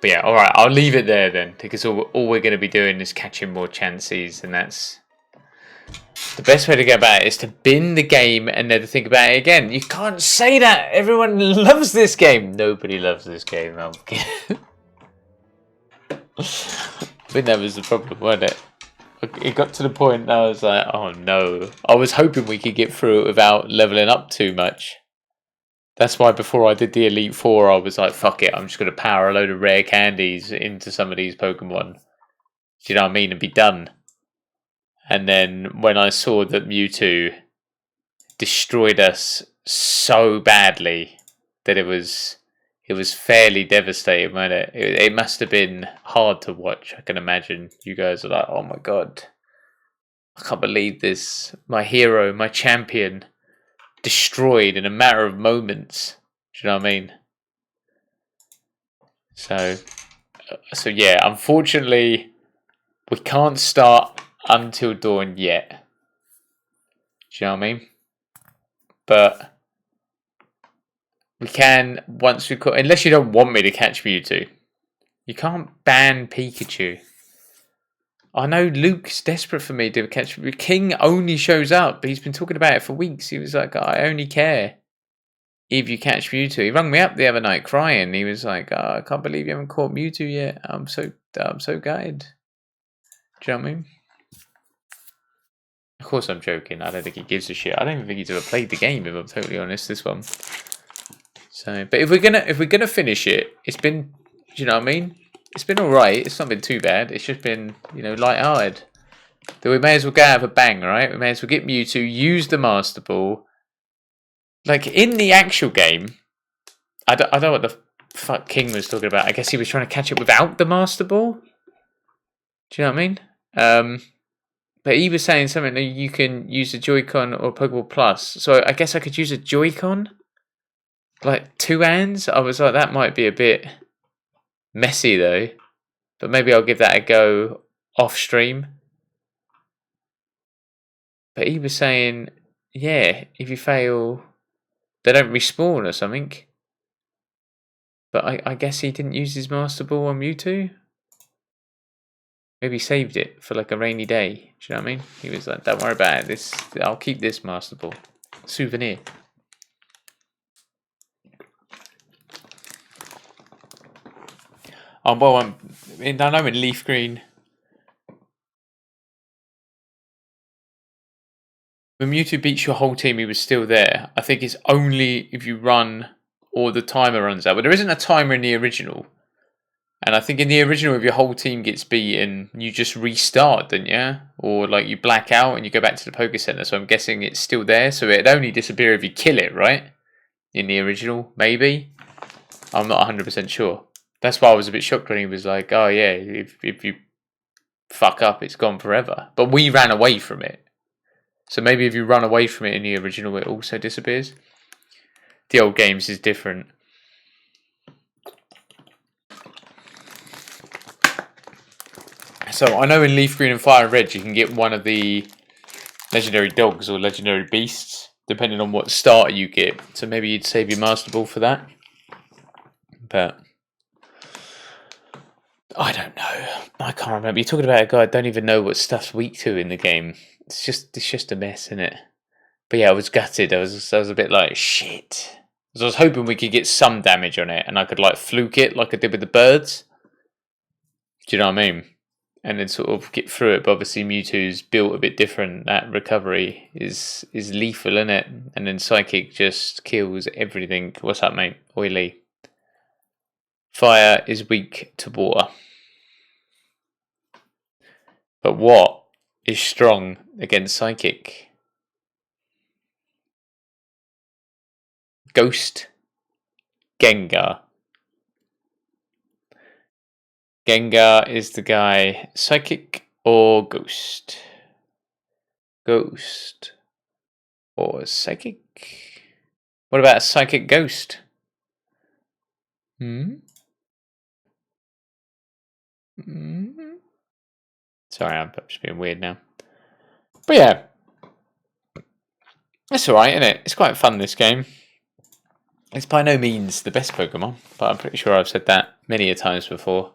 But yeah, alright, I'll leave it there then, because all we're going to be doing is catching more chances, and that's... The best way to go about it is to bin the game and never think about it again. You can't say that! Everyone loves this game! Nobody loves this game, I think that was the problem, wasn't it? It got to the point I was like, oh no. I was hoping we could get through it without leveling up too much. That's why before I did the Elite Four, I was like, fuck it, I'm just going to power a load of rare candies into some of these Pokemon. Do you know what I mean? And be done. And then when I saw that Mewtwo destroyed us so badly that it was fairly devastating, wasn't it? It must have been hard to watch, I can imagine. You guys are like, oh my god, I can't believe this. My hero, my champion, destroyed in a matter of moments. Do you know what I mean? So yeah, unfortunately, we can't start until dawn yet. Do you know what I mean? But we can once we caught, unless you don't want me to catch Mewtwo. You can't ban Pikachu. I know Luke's desperate for me to catch. King only shows up, but he's been talking about it for weeks. He was like, I only care if you catch Mewtwo. He rang me up the other night crying. He was like, I can't believe you haven't caught Mewtwo yet. I'm so gutted. Do you know what I mean? Of course I'm joking. I don't think he gives a shit. I don't even think he's ever played the game, if I'm totally honest, this one. So, but if we're gonna finish it, it's been, do you know what I mean? It's been alright. It's not been too bad. It's just been, light-hearted. Then we may as well go out of a bang, right? We may as well get Mewtwo, use the Master Ball. Like, in the actual game, I don't know what the fuck King was talking about. I guess he was trying to catch it without the Master Ball. Do you know what I mean? But he was saying something that you can use a Joy-Con or Pokeball Plus. So I guess I could use a Joy-Con? Like, 2 hands? I was like, that might be a bit messy though. But maybe I'll give that a go off stream. But he was saying, yeah, if you fail, they don't respawn or something. But I guess he didn't use his Master Ball on Mewtwo. Maybe he saved it for like a rainy day. Do you know what I mean? He was like, don't worry about it. I'll keep this Master Ball. Souvenir. Oh, well, I know in Leaf Green, when Mewtwo beats your whole team, he was still there. I think it's only if you run or the timer runs out. But there isn't a timer in the original. And I think in the original, if your whole team gets beaten, you just restart, don't you? Or like you black out and you go back to the Poké Center. So I'm guessing it's still there. So it'd only disappear if you kill it, right? In the original, maybe. I'm not 100% sure. That's why I was a bit shocked when he was like, "Oh yeah, if you fuck up, it's gone forever." But we ran away from it. So maybe if you run away from it in the original, it also disappears. The old games is different. So I know in Leaf Green and Fire Red you can get one of the legendary dogs or legendary beasts, depending on what starter you get. So maybe you'd save your Master Ball for that. But I don't know. I can't remember. You're talking about a guy I don't even know what stuff's weak to in the game. It's just a mess, isn't it? But yeah, I was gutted. I was a bit like shit. So I was hoping we could get some damage on it, and I could like fluke it like I did with the birds. Do you know what I mean? And then sort of get through it. But obviously Mewtwo's built a bit different. That recovery is lethal, isn't it? And then Psychic just kills everything. What's up, mate? Oily. Fire is weak to water. But what is strong against Psychic? Ghost. Gengar. Gengar is the guy. Psychic or Ghost? Ghost or Psychic? What about a Psychic Ghost? Sorry, I'm just being weird now. But yeah, it's alright, isn't it? It's quite fun, this game. It's by no means the best Pokemon, but I'm pretty sure I've said that many a times before.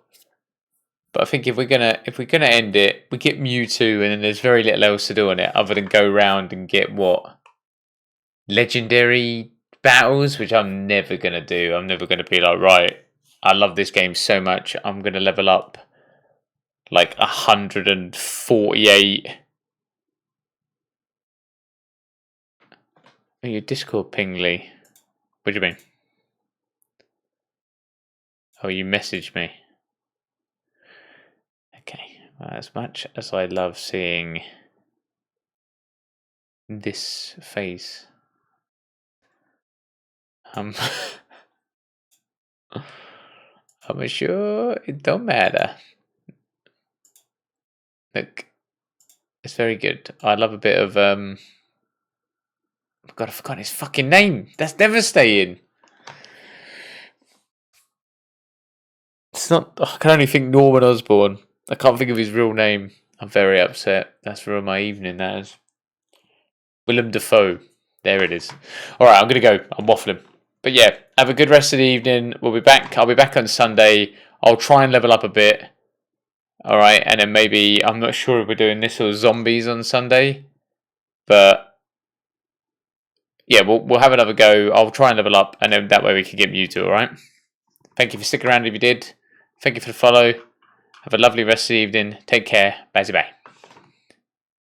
But I think if we're gonna end it, we get Mewtwo, and then there's very little else to do on it other than go around and get what? Legendary battles, which I'm never gonna do. I'm never gonna be like, right, I love this game so much, I'm gonna level up like 148. Oh, your Discord ping, Lee. What do you mean? Oh, you messaged me. Okay. Well, as much as I love seeing this face, I'm sure it don't matter. Look, it's very good. I love a bit of God, I forgot his fucking name. That's devastating. It's not. I can only think Norman Osborn. I can't think of his real name. I'm very upset. That's ruined my evening. That is. Willem Dafoe. There it is. All right, I'm gonna go. I'm waffling. But yeah, have a good rest of the evening. We'll be back. I'll be back on Sunday. I'll try and level up a bit. All right, and then maybe I'm not sure if we're doing this or zombies on Sunday, but yeah, we'll have another go. I'll try and level up, and then that way we can get Mewtwo. All right. Thank you for sticking around if you did. Thank you for the follow. Have a lovely rest of the evening. Take care. Bye bye.